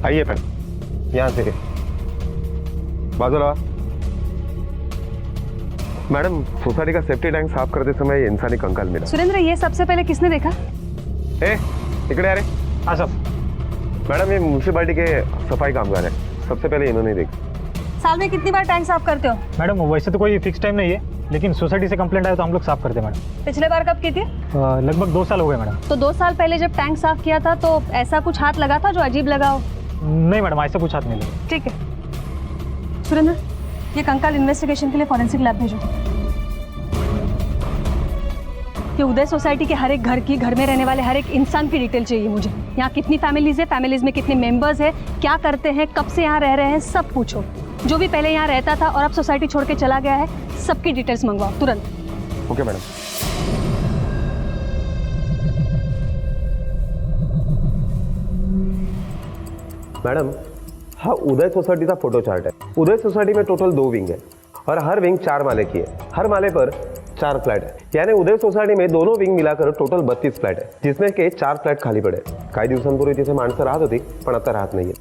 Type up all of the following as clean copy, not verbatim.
आइए मैडम, यहाँ से बाजूला। मैडम, सोसाइटी का सेफ्टी टैंक साफ करते समय ये इंसानी कंकाल मिला। सुरेंद्र, ये सबसे पहले किसने देखा? इकड़े आ रहे। हाँ सब। मैडम, ये म्यूनिसिपालिटी के सफाई कामगार है, सबसे पहले इन्होंने देखा। साल में कितनी बार टैंक साफ करते हो? मैडम, वैसे तो कोई फिक्स टाइम नहीं है, लेकिन सोसाइटी से कंप्लेंट आया तो हम लोग साफ करते हैं मैडम। पिछले बार कब की थी? लगभग 2 साल हो गए मैडम। तो 2 साल पहले जब टैंक साफ किया था तो ऐसा कुछ हाथ लगा था जो अजीब लगा हो? नहीं मैडम, ऐसा कुछ हाथ नहीं लगा। ठीक है सुरेंद्र, ये कंकाल इन्वेस्टिगेशन के लिए फॉरेंसिक लैब भेजो। ये उदय सोसाइटी के हर एक घर की, घर में रहने वाले हर एक इंसान की डिटेल चाहिए मुझे। यहाँ कितनी फैमिलीज है, फैमिलीज में कितने मेंबर्स है, क्या करते हैं, कब से यहाँ रह रहे हैं, सब पूछो। जो भी पहले यहाँ रहता था और अब सोसाइटी छोड़ के चला गया है, सबकी डिटेल्स मंगवाओ तुरंत। Okay madam. मैडम, हाँ, उदय सोसाइटी का फोटो चार्ट है। उदय सोसाइटी में टोटल 2 विंग है और हर विंग 4 माले की है। हर माले पर 4 फ्लैट है, यानी उदय सोसायटी में दोनों विंग मिलाकर टोटल 32 फ्लॅट आहे, जिसमें के 4 फ्लॅट खाली पडे। काही दिवसांपूर्वी तिथे माणसं राहत होती, पण आता राहत नाहीये।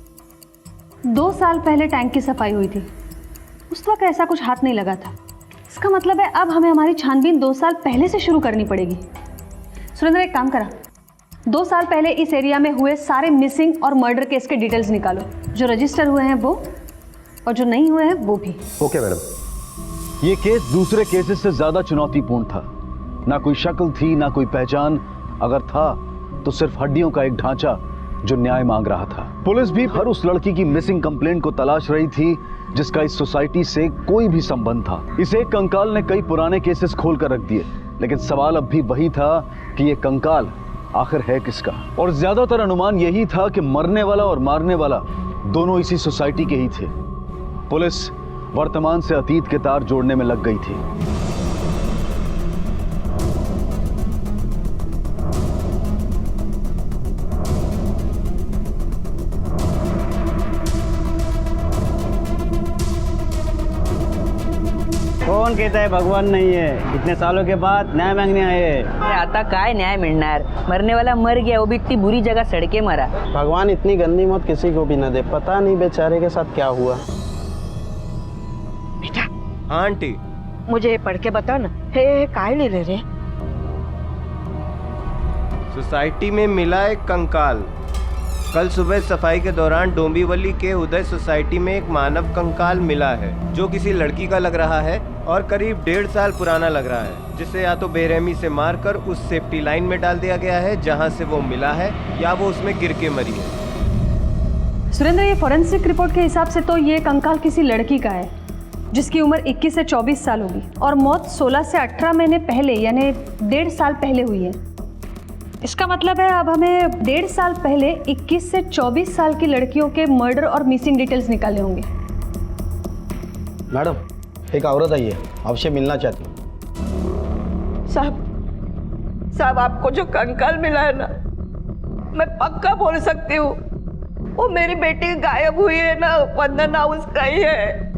2 साल पहले टैंक की सफाई हुई थी, उस वक्त ऐसा कुछ हाथ नहीं लगा था। इसका मतलब है अब हमें हमारी छानबीन 2 साल पहले से शुरू करनी पड़ेगी। सुरेंद्र, एक काम करा, 2 साल पहले इस एरिया में हुए सारे मिसिंग और मर्डर केस के डिटेल्स निकालो, जो रजिस्टर हुए हैं वो और जो नहीं हुए हैं वो भी। Okay madam. ये केस दूसरे केसेस से ज्यादा चुनौतीपूर्ण था। ना कोई शक्ल थी, ना कोई पहचान, अगर था तो सिर्फ हड्डियों का एक ढांचा जो न्याय मांग रहा था। पुलिस भी हर उस लड़की की मिसिंग कंप्लेंट को तलाश रही थी जिसका इस सोसाइटी से कोई भी संबंध था। इस एक कंकाल ने कई पुराने केसेस खोल कर रख दिए, लेकिन सवाल अब भी वही था कि ये कंकाल आखिर है किसका। और ज्यादातर अनुमान यही था कि मरने वाला और मारने वाला दोनों इसी सोसाइटी के ही थे। पुलिस वर्तमान से अतीत के तार जोड़ने में लग गई थी। कौन कहता है भगवान नहीं है? इतने सालों के बाद न्याय मांगने आए। आता काय न्याय मिळणार? मरने वाला मर गया, वो भी इतनी बुरी जगह सड़के मरा। भगवान इतनी गंदी मौत किसी को भी न दे। पता नहीं बेचारे के साथ क्या हुआ। बेटा। हाँ आंटी, मुझे पढ़ के बताओ ना। हे काय ले रे? सोसाइटी में मिला एक कंकाल। कल सुबह सफाई के दौरान डोंबिवली के उदय सोसाइटी में एक मानव कंकाल मिला है, जो किसी लड़की का लग रहा है और करीब 1.5 साल पुराना लग रहा है, जिसे या तो बेरहमी से मारकर उस सेफ्टी लाइन में डाल दिया गया है जहां से वो मिला है, या वो उसमें गिर के मरी है। सुरेंद्र, ये फॉरेंसिक रिपोर्ट के हिसाब से तो ये कंकाल किसी लड़की का है जिसकी उम्र 21 से 24 साल होगी और मौत 16 से 18 महीने पहले यानी 1.5 साल पहले हुई है। इसका मतलब है अब हमें 1.5 साल पहले 21 से 24 साल की लड़कियों के मर्डर और मिसिंग डिटेल्स निकालने होंगे। मैडम, एक औरत आई है, आपसे मिलना चाहती हूँ। साहब, आपको जो कंकाल मिला है ना, मैं पक्का बोल सकती हूँ वो मेरी बेटी गायब हुई है ना, वंदना उसका ही है।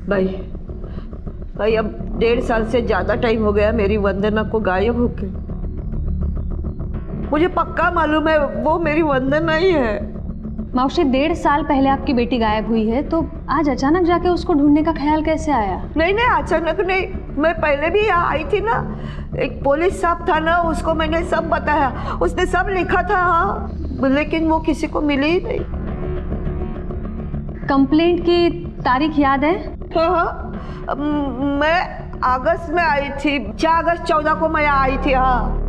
भाई अब 1.5 साल से ज्यादा टाइम हो गया मेरी वंदना को गायब होके। मुझे पक्का मालूम है वो मेरी वंदना ही है। मौसी, 1.5 साल पहले आपकी बेटी गायब हुई है, तो आज अचानक जाके उसको ढूंढने का ख्याल कैसे आया? नहीं, अचानक नहीं, मैं पहले भी यहाँ आई थी ना। एक पुलिस साहब था ना, उसको मैंने सब बताया, उसने सब लिखा था। हाँ, लेकिन वो किसी को मिली ही नहीं। कंप्लेंट की तारीख याद है? हाँ, मैं अगस्त में आई थी, 4 अगस्त 14 को मैं यहाँ आई थी। हाँ,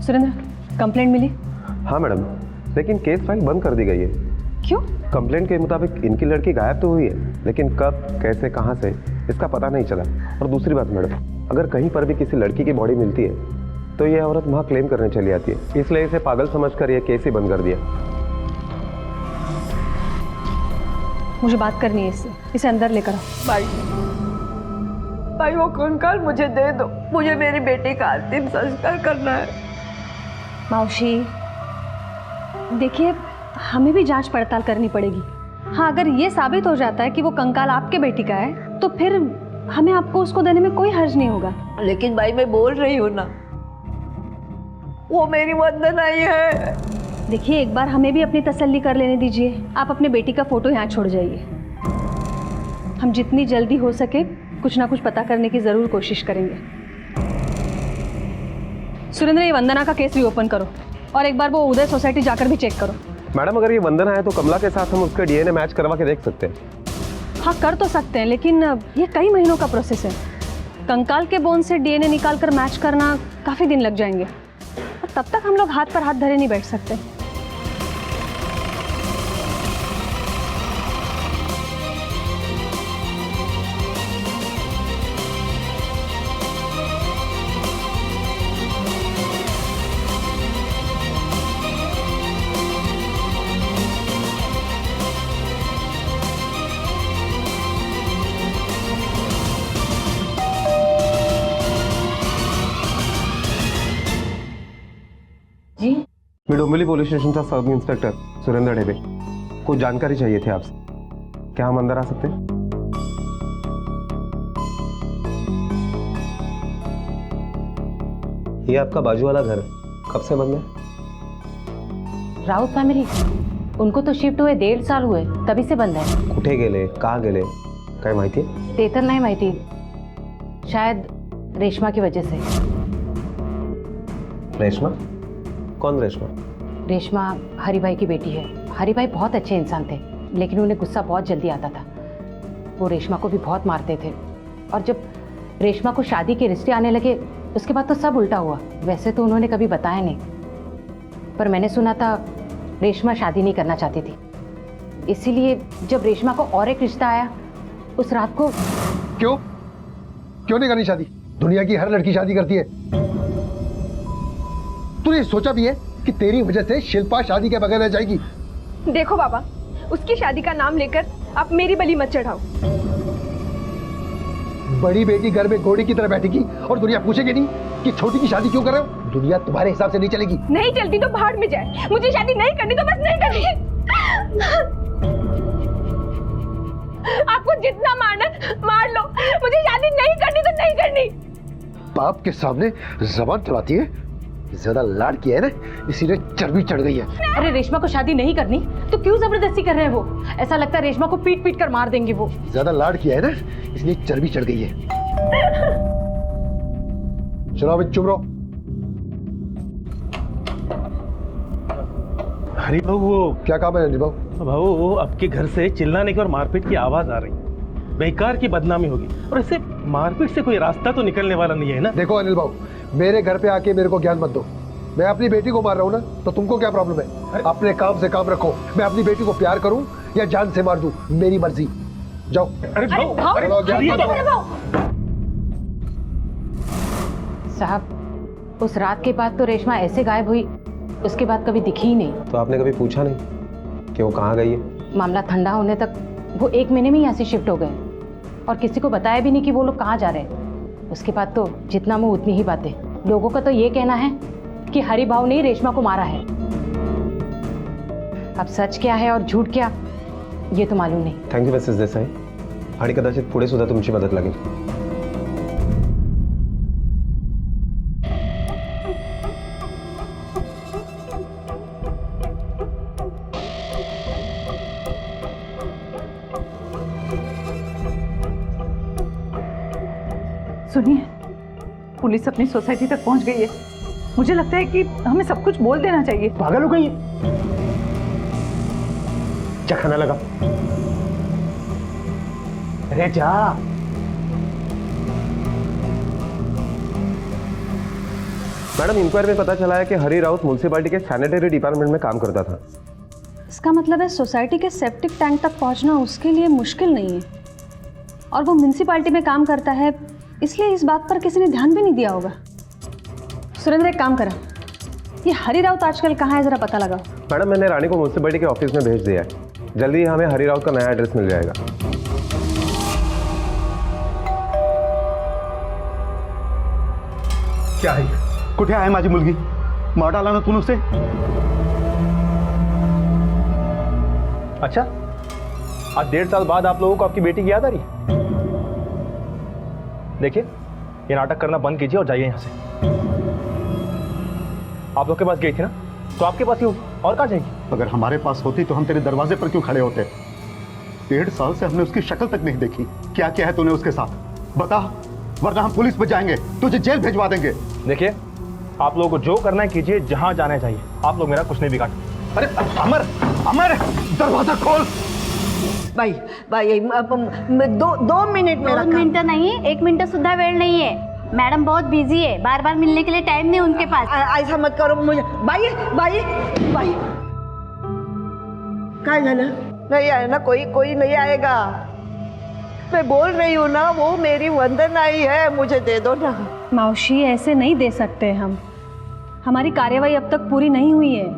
सुरेंद्र, कंप्लेंट मिली? हाँ मैडम, लेकिन केस फाइल बंद कर दी गई है। क्यों? कंप्लेंट के मुताबिक इनकी लड़की गायब तो हुई है, लेकिन कब, कैसे, कहाँ से, इसका पता नहीं चला। और दूसरी बात मैडम, अगर कहीं पर भी किसी लड़की की बॉडी मिलती है तो ये औरत वहाँ क्लेम करने चली आती है, इसलिए इसे पागल समझकर यह केस ही बंद कर दिया। मुझे बात करनी है इससे, इसे अंदर लेकर आओ। भाई भाई वो कंकाल मुझे दे दो, मुझे मेरी बेटी का अंतिम संस्कार करना है। मावशी देखिए, हमें भी जांच पड़ताल करनी पड़ेगी। हाँ, अगर ये साबित हो जाता है कि वो कंकाल आपके बेटी का है तो फिर हमें आपको उसको देने में कोई हर्ज नहीं होगा। लेकिन भाई मैं बोल रही हूँ ना, वो मेरी वंदना ही है। देखिए, एक बार हमें भी अपनी तसल्ली कर लेने दीजिए। आप अपने बेटी का फोटो यहाँ छोड़ जाइए। हम जितनी जल्दी हो सके कुछ ना कुछ पता करने की जरूर कोशिश करेंगे। सुरेंद्र, ये वंदना का केस रीओपन करो और एक बार वो उदय सोसाइटी जाकर भी चेक करो। मैडम, अगर ये वंदना है तो कमला के साथ हम उसका डीएनए मैच करवा के देख सकते हैं। हाँ, कर तो सकते हैं, लेकिन ये कई महीनों का प्रोसेस है। कंकाल के बोन से डीएनए निकाल कर मैच करना काफ़ी दिन लग जाएंगे और तब तक हम लोग हाथ पर हाथ धरे नहीं बैठ सकते। मैं डोंबिवली पुलिस स्टेशन का सब इंस्पेक्टर सुरेंद्र ढेबे। कुछ जानकारी चाहिए थी आपसे, क्या हम अंदर आ सकते हैं? ये आपका बाजू वाला घर कब से बंद है? राउत फॅमिली, उनको तो शिफ्ट हुए 1.5 साल हुए, तभी से बंद है। कुठे गेले, का गेले, काय माहिती आहे? ते तर नाही माहिती, शायद रेशमा की वजह से। रेशमा? कौन रेशमा? रेशमा हरिभाई की बेटी है। हरिभाई बहुत अच्छे इंसान थे, लेकिन उन्हें गुस्सा बहुत जल्दी आता था। वो रेशमा को भी बहुत मारते थे और जब रेशमा को शादी के रिश्ते आने लगे उसके बाद तो सब उल्टा हुआ। वैसे तो उन्होंने कभी बताया नहीं, पर मैंने सुना था रेशमा शादी नहीं करना चाहती थी। इसीलिए जब रेशमा को और एक रिश्ता आया उस रात को। क्यों नहीं करनी शादी? दुनिया की हर लड़की शादी करती है। तूने सोचा भी है कि तेरी वजह से शिल्पा शादी के बगैर रह जाएगी? देखो बाबा, उसकी शादी का नाम लेकर आप मेरी बलि मत चढ़ाओ। बड़ी बेटी घर में घोड़ी की तरह बैठेगी और दुनिया पूछेगी नहीं कि छोटी की शादी क्यों कर रहे हो? दुनिया तुम्हारे हिसाब से नहीं चलेगी। नहीं चलती तो भाड़ में जाए। मुझे शादी नहीं करनी तो बस नहीं करनी। आपको जितना मारना मार लो, मुझे शादी नहीं करनी तो नहीं करनी। बाप के सामने जबान चलाती है, ज्यादा लाड किया है ना, इसीलिए चर्बी चढ़ गई है। अरे रेशमा को शादी नहीं करनी तो क्यों जबरदस्ती कर रहे हैं? वो ऐसा लगता है रेशमा को पीट पीट कर मार देंगे वो। ज्यादा लाड किया है ना, इसलिए चर्बी चढ़ गई है। चलो अभी चुप रहो। हरी भाऊ, वो क्या काम है रणजीत भाऊ? भाऊ, आपके घर से चिल्लाने की और मारपीट की आवाज आ रही है। बेकार की बदनामी होगी और ऐसे मारपीट से कोई रास्ता तो निकलने वाला नहीं है ना। देखो अनिल भाऊ, मेरे घर पे आके मेरे को ज्ञान मत दो। मैं अपनी बेटी को मार रहा हूँ ना, तो तुमको क्या प्रॉब्लम है? अपने काम से काम रखो। मैं अपनी बेटी को प्यार करूं या जान से मार दूं, मेरी मर्जी। जाओ। अरे भाऊ, चलो, ज्ञान मत दो। साहब, उस रात के बाद तो रेशमा ऐसे गायब हुई, उसके बाद कभी दिखी ही नहीं। तो आपने कभी पूछा नहीं कि वो कहाँ गई है? मामला ठंडा होने तक वो 1 महीने में ही यहाँ से शिफ्ट हो गए और किसी को बताया भी नहीं कि वो लोग कहाँ जा रहे हैं। उसके बाद तो जितना मुंह उतनी ही बातें। लोगों का तो ये कहना है कि हरि भाऊ ने ही रेशमा को मारा है। अब सच क्या है और झूठ क्या, ये तो मालूम नहीं। थँक्यू मिसेस देसाई, आणि कदाचित पुढे सुद्धा तुमची मदत लागेल। सुनिए, पुलिस अपनी सोसाइटी तक पहुंच गई है। मुझे लगता है कि हमें सब कुछ बोल देना चाहिए। पागल हो गई? क्या खाना लगा? अरे जा। मैडम, इंक्वायरी में पता चला है कि हरी राउत म्युनिसिपैलिटी के सैनिटरी डिपार्टमेंट में काम करता था। इसका मतलब है सोसाइटी के सेप्टिक टैंक तक पहुंचना उसके लिए मुश्किल नहीं है और वो म्युनिसिपैलिटी में काम करता है, इसलिए इस बात पर किसी ने ध्यान भी नहीं दिया होगा। सुरेंद्र, एक काम करा, ये हरी राउत आजकल कहाँ है जरा पता लगाओ। मैडम, मैंने रानी को म्युनिसिपैलिटी के ऑफिस में भेज दिया है। जल्दी ही हमें हरी राउत का नया एड्रेस मिल जाएगा। क्या है? कुठे आहे माझी मुलगी? मार डाला ना तूने उसे? अच्छा, आज 1.5 साल बाद आप लोगों को आपकी बेटी की याद आ रही है? देखिए, ये नाटक करना बंद कीजिए और जाइए यहाँ से। आप लोग के पास गई थी ना, तो आपके पास ही होगी, और कहाँ जाएगी? अगर हमारे पास होती तो हम तेरे दरवाजे पर क्यों खड़े होते? 1.5 साल से हमने उसकी शक्ल तक नहीं देखी। क्या क्या है तूने उसके साथ? बता, वरना हम पुलिस में जाएंगे, तुझे जेल भिजवा देंगे। देखिए, आप लोगों को जो करना है कीजिए, जहां जाना चाहिए। आप लोग मेरा कुछ नहीं बिगाड़। अरे अमर, अमर, दरवाजा खोल। भाई भाई दो मिनिट मेरा 2 मिनिट नहीं, 1 मिनिट सुद्धा वेळ नाहीये। मैडम बहुत बिजी है, बार बार मिलने के लिए टाइम नहीं उनके पास। ऐसा मत करो मुझे। भाई भाई भाई काय झालं? नहीं आया ना, कोई नहीं आएगा। मैं बोल रही हूँ ना, वो मेरी वंदना ही है, मुझे दे दो ना। मौशी, ऐसे नहीं दे सकते हम। हमारी कार्यवाही अब तक पूरी नहीं हुई है।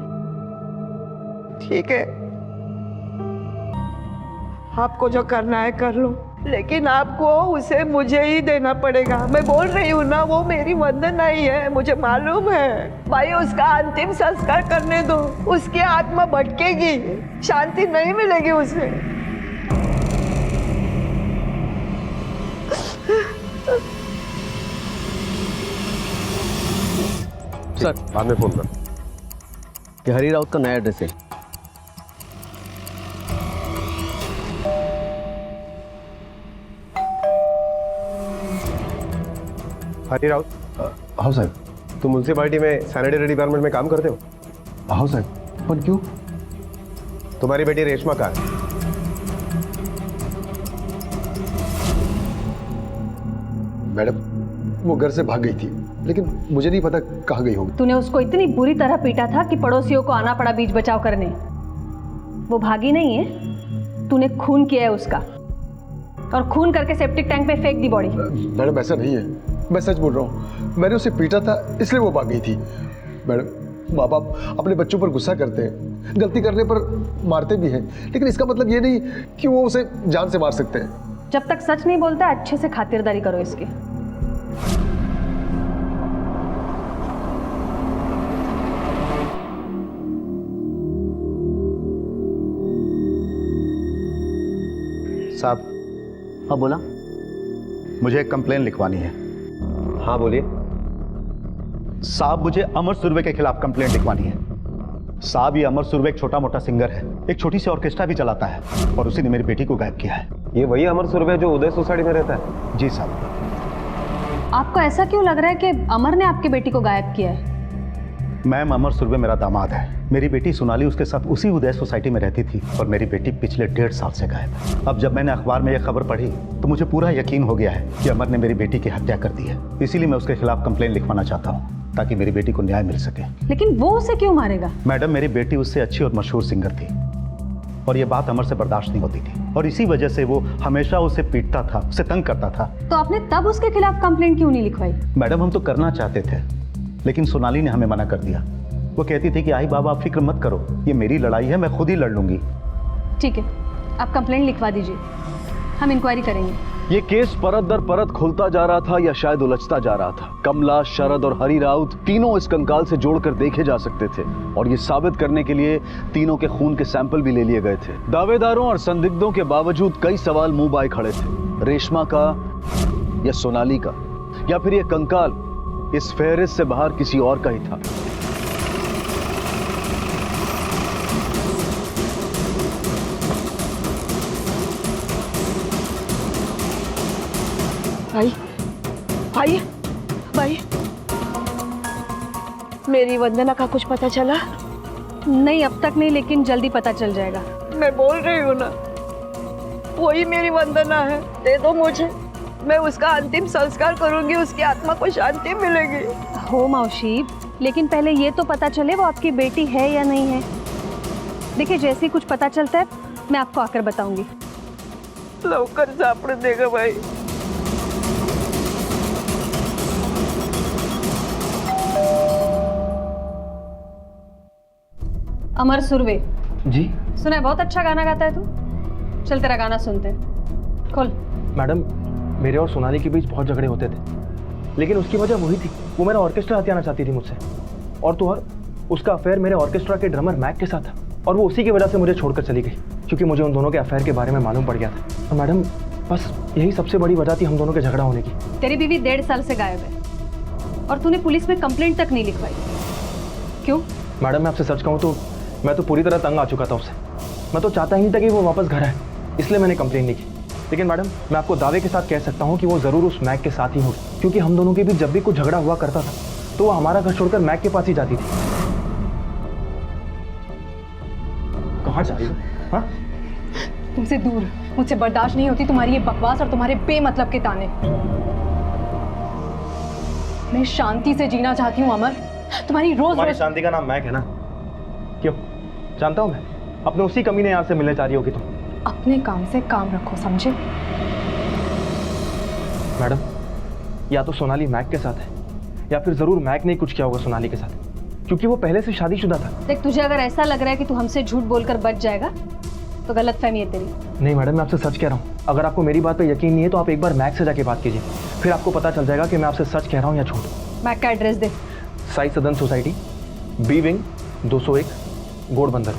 ठीक है, आपको जो करना है कर लो, लेकिन आपको उसे मुझे ही देना पड़ेगा। मैं बोल रही हूँ ना, वो मेरी वंदना ही है, मुझे मालूम है। भाई, उसका अंतिम संस्कार करने दो, उसकी आत्मा भटकेगी, शांति नहीं मिलेगी उसे। सर, बाद में फोन कर। कि हरी राउत का नया एड्रेस है। हरी राउत, हाँ साहब। तुम म्यूनसिपालिटी में सैनिटरी डिपार्टमेंट में काम करते हो? हाँ साहब। पर क्यों? तुम्हारी बेटी रेशमा कहाँ है? मैडम, वो घर से भाग गई थी, लेकिन मुझे नहीं पता कहाँ गई होगी। तूने उसको इतनी बुरी तरह पीटा था कि पड़ोसियों को आना पड़ा बीच बचाव करने। वो भागी नहीं है, तूने खून किया है उसका, और खून करके सेप्टिक टैंक में फेंक दी बॉडी। मैडम, ऐसा नहीं है, मैं सच बोल रहा हूँ। मैंने उसे पीटा था, इसलिए वो भाग गई थी। मैडम, माँ बाप अपने बच्चों पर गुस्सा करते हैं, गलती करने पर मारते भी हैं, लेकिन इसका मतलब ये नहीं कि वो उसे जान से मार सकते हैं। जब तक सच नहीं बोलता, अच्छे से खातिरदारी करो इसकी। साहब। हाँ बोला। मुझे एक कंप्लेन लिखवानी है। हाँ बोलिए। साहब, मुझे अमर सुरवे के खिलाफ कंप्लेंट लिखवानी है। साहब, ये अमर सुरवे एक छोटा मोटा सिंगर है, एक छोटी सी ऑर्केस्ट्रा भी चलाता है, और उसी ने मेरी बेटी को गायब किया है। ये वही अमर सुरवे जो उदय सोसाइटी में रहता है? जी साहब। आपको ऐसा क्यों लग रहा है कि अमर ने आपकी बेटी को गायब किया है? मैम, अमर सुरवे मेरा दामाद है। मेरी बेटी सोनाली उसके साथ उसी उदय सोसाइटी में रहती थी, और मेरी बेटी पिछले 1.5 साल से गायब है। अब जब मैंने अखबार में यह खबर पढ़ी तो मुझे पूरा यकीन हो गया है कि अमर ने मेरी बेटी की हत्या कर दी है। इसीलिए मैं उसके खिलाफ कंप्लेन लिखवाना चाहता हूँ, ताकि मेरी बेटी को न्याय मिल सके। लेकिन वो उसे क्यों मारेगा? मैडम, मेरी बेटी उससे अच्छी और मशहूर सिंगर थी, और ये बात अमर से बर्दाश्त नहीं होती थी, और इसी वजह से वो हमेशा उसे पीटता था, उसे तंग करता था। तो आपने तब उसके खिलाफ कंप्लेंट क्यों नहीं लिखवाई? मैडम, हम तो करना चाहते थे, लेकिन सोनाली ने हमें मना कर दिया। वो कहती थी कि आई बाबा, आप फिक्र मत करो, ये मेरी लड़ाई है, मैं खुद ही लड़ लूंगी। ठीक है, आप कंप्लेंट लिखवा दीजिए, हम इंक्वायरी करेंगे। ये केस परत दर परत खुलता जा रहा था या शायद उलझता जा रहा था। कमला, शरद और हरी राउत तीनों इस कंकाल से जोड़कर देखे जा सकते थे, और ये साबित करने के लिए तीनों के खून के सैंपल भी ले लिए गए थे। दावेदारों और संदिग्धों के बावजूद कई सवाल मुंह बाए खड़े थे। रेशमा का या सोनाली का, या फिर ये कंकाल इस फेहरिस्त से बाहर किसी और का ही था? भाई भाई भाई, मेरी वंदना का कुछ पता चला? नहीं, अब तक नहीं, लेकिन जल्दी पता चल जाएगा। मैं बोल रही हूँ ना, वही मेरी वंदना है, दे दो मुझे, मैं उसका अंतिम संस्कार करूंगी, उसकी आत्मा को शांति मिलेगी। हो मौशी, लेकिन पहले ये तो पता चले वो आपकी बेटी है या नहीं है। देखिए, जैसे ही कुछ पता चलता है मैं आपको आकर बताऊंगी। लवकर सापड़ देगा भाई। अमर सुरवे, जी सुना है बहुत अच्छा गाना गाता है तू। चल तेरा गाना सुनते हैं। खोल। मैडम, मेरे और सोनाली के बीच बहुत झगड़े होते थे, लेकिन उसकी वजह वही थी, वो मेरा ऑर्केस्ट्रा हथियाना चाहती थी मुझसे। और तो और उसका अफेयर मेरे ऑर्केस्ट्रा के ड्रमर मैक के साथ था, और वो उसी की वजह से मुझे छोड़कर चली गई, क्योंकि मुझे उन दोनों के अफेयर के बारे में मालूम पड़ गया था। और मैडम, बस यही सबसे बड़ी वजह थी हम दोनों के झगड़ा होने की। तेरी बीवी 1.5 साल से गायब है और तूने पुलिस में कंप्लेंट तक नहीं लिखवाई, क्यों? मैडम, मैं आपसे सच कहूँ तो मैं तो पूरी तरह तंग आ चुका था उससे। मैं तो चाहता ही नहीं था कि वो वापस घर आए, इसलिए मैंने कंप्लेंट नहीं की। लेकिन मैडम, मैं आपको दावे के साथ कह सकता हूँ कि वो ज़रूर उस मैक के साथ ही होगी, क्योंकि हम दोनों के बीच जब भी कुछ झगड़ा हुआ करता था तो वो हमारा घर छोड़कर मैक के पास ही जाती थी। कहाँ जा रही हो? हाँ? तुमसे दूर, मुझसे बर्दाश्त नहीं होती तुम्हारी ये बकवास और तुम्हारे बेमतलब के ताने। मैं शांति से जीना चाहती हूँ अमर। तुम्हारी रोज शांति का नाम मैक है ना? क्यों? जानता हूँ मैं, अपने उसी कमीने यार से मिलने चाह रही होगी तुम। अपने काम से काम रखो, समझे? मैडम, या तो सोनाली मैक के साथ है, या फिर जरूर मैक ने कुछ किया होगा सोनाली के साथ, क्योंकि वो पहले से शादीशुदा था। देख, तुझे अगर ऐसा लग रहा है कि तू हमसे झूठ बोलकर बच जाएगा तो गलतफहमी है तेरी। नहीं मैडम, मैं आपसे सच कह रहा हूँ। अगर आपको मेरी बात पे यकीन नहीं है तो आप एक बार मैक से जाके बात कीजिए, फिर आपको पता चल जाएगा कि मैं आपसे सच कह रहा हूँ या झूठ। मैक का एड्रेस दे। साई सदन सोसाइटी, बी विंग 201, गोड़बंदर।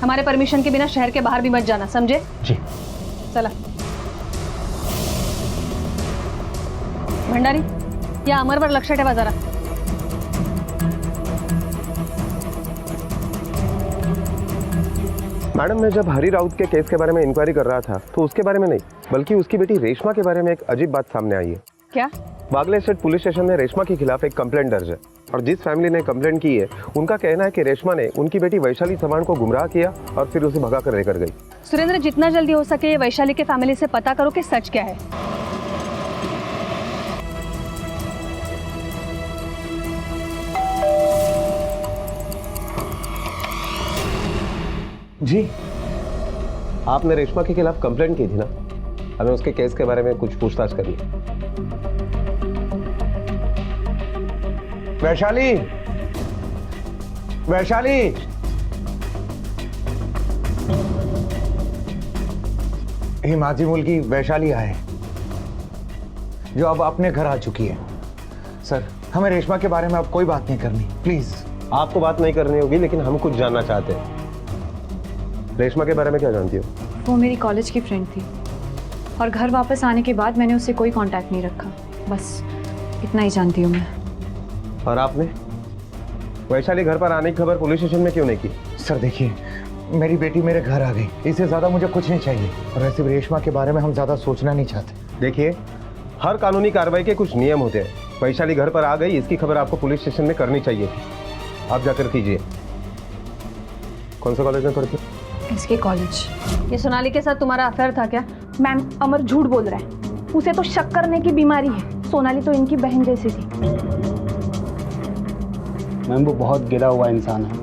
हमारे परमिशन के बिना शहर के बाहर भी मत जाना, समझे? जी। चला। भंडारी, या अमरवर लक्ष ठेवा जरा। मैडम, मैं जब हरी राउत के केस के बारे में इंक्वायरी कर रहा था तो उसके बारे में नहीं, बल्कि उसकी बेटी रेशमा के बारे में एक अजीब बात सामने आई है। क्या? बागले स्टेट पुलिस स्टेशन में रेशमा के खिलाफ एक कंप्लेंट दर्ज है, और जिस फैमिली ने कंप्लेंट की है उनका कहना है कि रेशमा ने उनकी बेटी वैशाली चव्हाण को गुमराह किया और फिर उसे भगाकर लेकर गई। सुरेंद्र, जितना जल्दी हो सके वैशाली के फैमिली से पता करो कि सच क्या है। जी, आपने रेशमा के खिलाफ कंप्लेंट की थी ना? हमें उसके केस के बारे में कुछ पूछताछ करनी। वैशाली, वैशाली, हिमाचल मूल की वैशाली आए, जो अब अपने घर आ चुकी है। सर, हमें रेशमा के बारे में अब कोई बात नहीं करनी, प्लीज। आपको बात नहीं करनी होगी, लेकिन हम कुछ जानना चाहते हैं। रेशमा के बारे में क्या जानती हो? वो मेरी कॉलेज की फ्रेंड थी और घर वापस आने के बाद मैंने उससे कोई कांटेक्ट नहीं रखा, बस इतना ही जानती हूँ मैं। और आपने वैशाली घर पर आने की खबर पुलिस स्टेशन में क्यों नहीं की? सर देखिए, मेरी बेटी मेरे घर आ गई, इससे ज्यादा मुझे कुछ नहीं चाहिए, और वैसे भी रेशमा के बारे में हम ज्यादा सोचना नहीं चाहते। देखिए, हर कानूनी कार्रवाई के कुछ नियम होते हैं। वैशाली घर पर आ गई, इसकी खबर आपको पुलिस स्टेशन में करनी चाहिए। आप जाकर कीजिए। कौन से कॉलेज में पढ़ती हो? इसके कॉलेज। ये सोनाली के साथ तुम्हारा अफेयर था क्या? मैम, अमर झूठ बोल रहा है, उसे तो शक करने की बीमारी है। सोनाली तो इनकी बहन जैसी थी। मैम, वो बहुत गिरा हुआ इंसान है।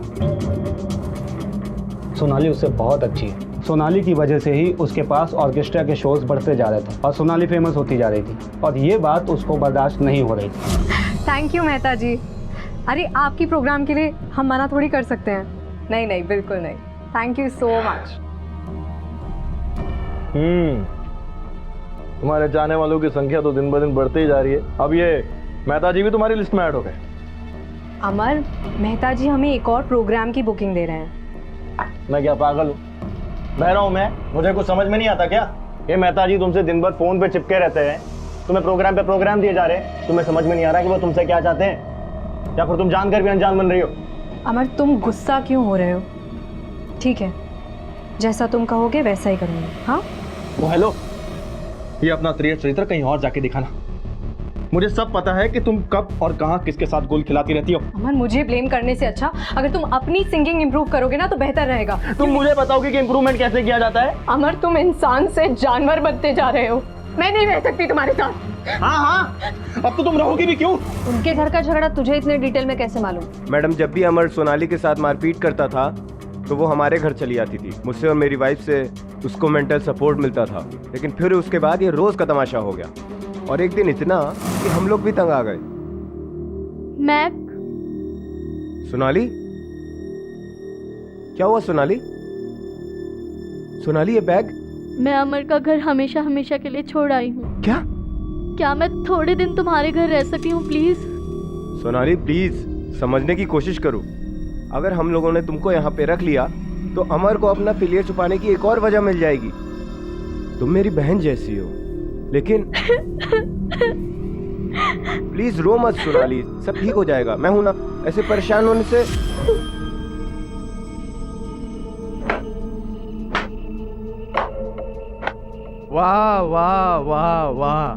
सोनाली उससे बहुत अच्छी है। सोनाली की वजह से ही उसके पास ऑर्केस्ट्रा के शोज बढ़ते जा रहे थे और सोनाली फेमस होती जा रही थी, और ये बात उसको बर्दाश्त नहीं हो रही थी। थैंक यू मेहता जी। अरे, आपकी प्रोग्राम के लिए हम मना थोड़ी कर सकते हैं। नहीं नहीं, बिल्कुल नहीं। Thank you so much. तुम्हारे जाने वालों की संख्या तो दिन ब दिन बढ़ती ही जा रही है। अब ये मेहता जी भी तुम्हारी लिस्ट में ऐड हो गए। अमर, मेहता जी हमें एक और प्रोग्राम की बुकिंग दे रहे हैं। मैं क्या पागल हूँ? बहरा हूँ मैं? मुझे कुछ समझ में नहीं आता क्या? ये मेहता जी तुमसे दिन भर फोन पे चिपके रहते हैं, तुम्हें प्रोग्राम पे प्रोग्राम दिए जा रहे हैं, तुम्हें समझ में नहीं आ रहा कि वो तुमसे क्या चाहते हैं, या फिर तुम जानकर भी अनजान बन रही हो? अमर, तुम गुस्सा क्यों हो रहे हो? ठीक है, जैसा तुम कहोगे वैसा ही करूँगी। हाँ? वो हेलो, ये अपना त्रिय चरित्र कहीं और जाके दिखाना। मुझे सब पता है कि तुम कब और कहां किसके साथ गोल खिलाती रहती हो। अमर, मुझे ब्लेम करने से अच्छा अगर तुम अपनी सिंगिंग इंप्रूव करोगे ना तो बेहतर रहेगा। तुम मुझे बताओगे कि इंप्रूवमेंट कैसे किया जाता है? अमर, तुम इंसान से जानवर बनते जा रहे हो। मैं नहीं रह सकती तुम्हारे साथ। हाँ हाँ, अब तो तुम रहोगी भी क्यों? उनके घर का झगड़ा तुझे इतने डिटेल में कैसे मालूम? मैडम, जब भी अमर सोनाली के साथ मारपीट करता था तो वो हमारे घर चली आती थी। मुझसे और मेरी वाइफ से उसको मेंटल सपोर्ट मिलता था, लेकिन फिर उसके बाद ये रोज का तमाशा हो गया, और एक दिन इतना कि हम लोग भी तंग आ गए। मैक, सोनाली, क्या हुआ सोनाली? सोनाली ये बैग? मैं अमर का घर हमेशा हमेशा के लिए छोड़ आई हूँ। क्या मैं थोड़े दिन तुम्हारे घर रह सकती हूँ प्लीज? सोनाली प्लीज समझने की कोशिश करो। अगर हम लोगों ने तुमको यहाँ पे रख लिया तो अमर को अपना फेलियर छुपाने की एक और वजह मिल जाएगी। तुम मेरी बहन जैसी हो, लेकिन प्लीज रो मत सोनाली, सब ठीक हो जाएगा। मैं हूं ना, ऐसे परेशान होने से। वाह वाह वाह वाह,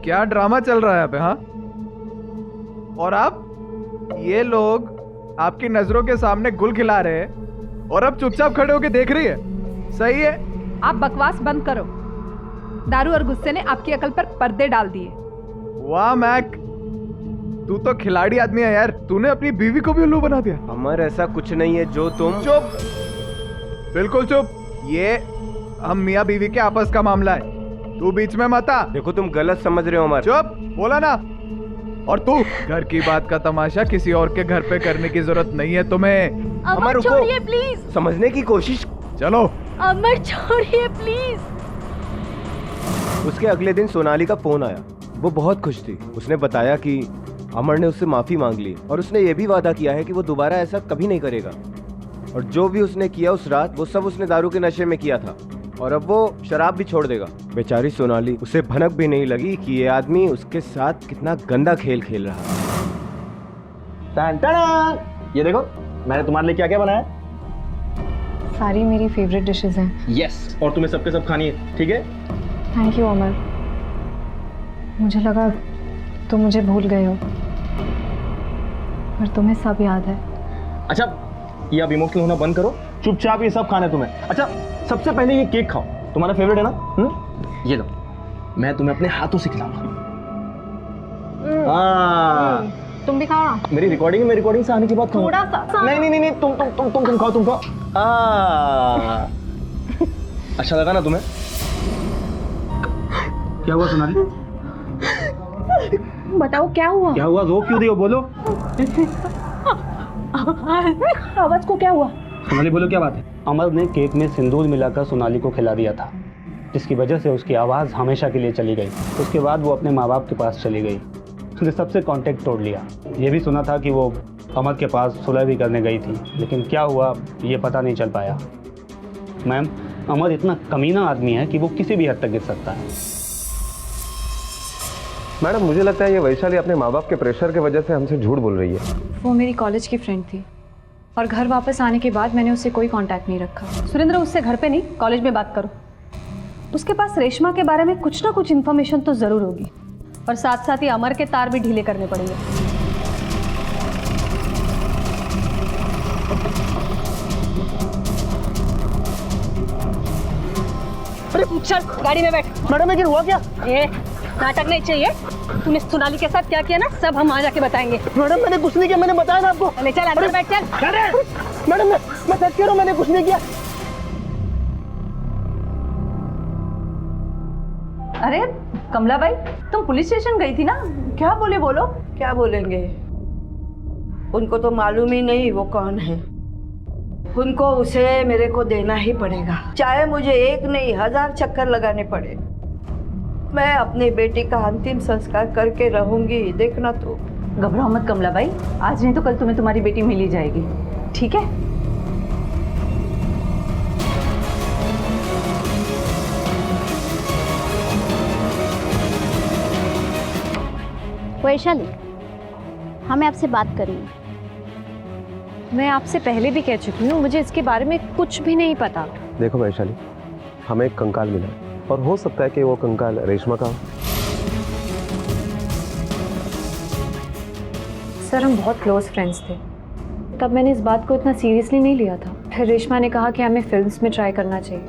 क्या ड्रामा चल रहा है यहाँ पे। हाँ, और आप ये लोग आपकी नजरों के सामने गुल खिला रहे हैं और अब चुपचाप खड़े होके देख रही है। सही है। आप बकवास बंद करो। दारू और गुस्से ने आपकी अकल पर पर्दे डाल दिए। वाह मैक, तू तो खिलाड़ी आदमी है यार। तूने अपनी बीवी को भी उल्लू बना दिया। अमर ऐसा कुछ नहीं है जो तुम। चुप, बिल्कुल चुप। ये हम मियाँ बीवी के आपस का मामला है, तू बीच में मत आ। देखो तुम गलत समझ रहे हो अमर। चुप, बोला ना। और तू घर की बात का तमाशा किसी और के घर पे करने की जरूरत नहीं है तुम्हें। अमर छोड़िए प्लीज। समझने की कोशिश। चलो अमर छोड़िए प्लीज। उसके अगले दिन सोनाली का फोन आया। वो बहुत खुश थी। उसने बताया कि अमर ने उससे माफी मांग ली और उसने ये भी वादा किया है कि वो दोबारा ऐसा कभी नहीं करेगा। और जो भी उसने किया उस रात, वो सब उसने दारू के नशे में किया था और अब वो शराब भी छोड़ देगा। बेचारी सोनाली, उसे भनक भी नहीं लगी कि ये आदमी उसके साथ कितना गंदा खेल खेल रहा है। ये देखो मैंने तुम्हारे लिए क्या क्या बनाया। सारी मेरी फेवरेट डिशेस हैं। यस, और तुम्हें सबके सब खानी है, ठीक है? थैंक यू अमर। मुझे लगा तुम मुझे भूल गए हो, पर तुम्हें सब याद है। अच्छा, ये अब इमोशनल होना बंद करो, चुपचाप ये सब खाना है तुम्हें। अच्छा, सबसे पहले ये केक खाओ, तुम्हारा फेवरेट है ना? ये लो, मैं तुम्हें अपने हाथों से खिलाऊंगा। तुम भी खाओ ना। मेरी रिकॉर्डिंग में रिकॉर्डिंग से आने के बाद खाओ। थोड़ा सा। नहीं, तुम खाओ, तुम खाओ। अच्छा लगा ना तुम्हें? क्या हुआ सोनाली? बताओ क्या हुआ? क्या हुआ? रो क्यों रही हो? बोलो। आवाज को क्या हुआ? सोनाली बोलो, क्या बात है? अमर ने केक में सिंदूर मिलाकर सोनाली को खिला दिया था, जिसकी वजह से उसकी आवाज़ हमेशा के लिए चली गई। उसके बाद वो अपने माँ बाप के पास चली गई। उसने सबसे कांटेक्ट तोड़ लिया। ये भी सुना था कि वो अमर के पास सुलह भी करने गई थी, लेकिन क्या हुआ ये पता नहीं चल पाया। मैम, अमर इतना कमीना आदमी है कि वो किसी भी हद तक गिर सकता है। मैडम, मुझे लगता है ये वैशाली अपने माँ बाप के प्रेशर की वजह से हमसे झूठ बोल रही है। वो मेरी कॉलेज की फ्रेंड थी और घर वापस आने के बाद मैंने उससे कोई कांटेक्ट नहीं रखा। सुरेंद्र, उससे घर पे नहीं कॉलेज में बात करो। उसके पास रेशमा के बारे में कुछ ना कुछ इन्फॉर्मेशन तो ज़रूर होगी और साथ साथ ही अमर के तार भी ढीले करने पड़ेंगे। चल गाड़ी में बैठ। मैडम, लेकिन हुआ क्या? नाटक नहीं चाहिए। तूने सोनाली के साथ क्या किया ना, सब हम आ जाके बताएंगे। मैडम, मैंने कुछ नहीं किया, मैंने बताया ना आपको। चल अंदर बैठ, चल। मैडम, मैं सच कह रहा हूँ, मैंने कुछ नहीं किया। अरे कमला बाई, तुम पुलिस स्टेशन गई थी ना, क्या बोले? बोलो। क्या बोलेंगे? उनको तो मालूम ही नहीं वो कौन है। उनको उसे मेरे को देना ही पड़ेगा, चाहे मुझे एक नहीं 1000 चक्कर लगाने पड़े। मैं अपनी बेटी का अंतिम संस्कार करके रहूंगी, देखना तो। घबराओ मत कमला बाई, आज नहीं तो कल तुम्हें तुम्हारी बेटी मिल ही जाएगी, ठीक है? वैशाली, हमें आपसे बात करनी है। मैं आपसे पहले भी कह चुकी हूँ, मुझे इसके बारे में कुछ भी नहीं पता। देखो वैशाली, हमें एक कंकाल मिला और हो सकता है कि वो कंकाल रेशमा का हो। सर, हम बहुत क्लोज फ्रेंड्स थे, तब मैंने इस बात को इतना सीरियसली नहीं लिया था। फिर रेशमा ने कहा कि हमें फिल्म्स में ट्राई करना चाहिए।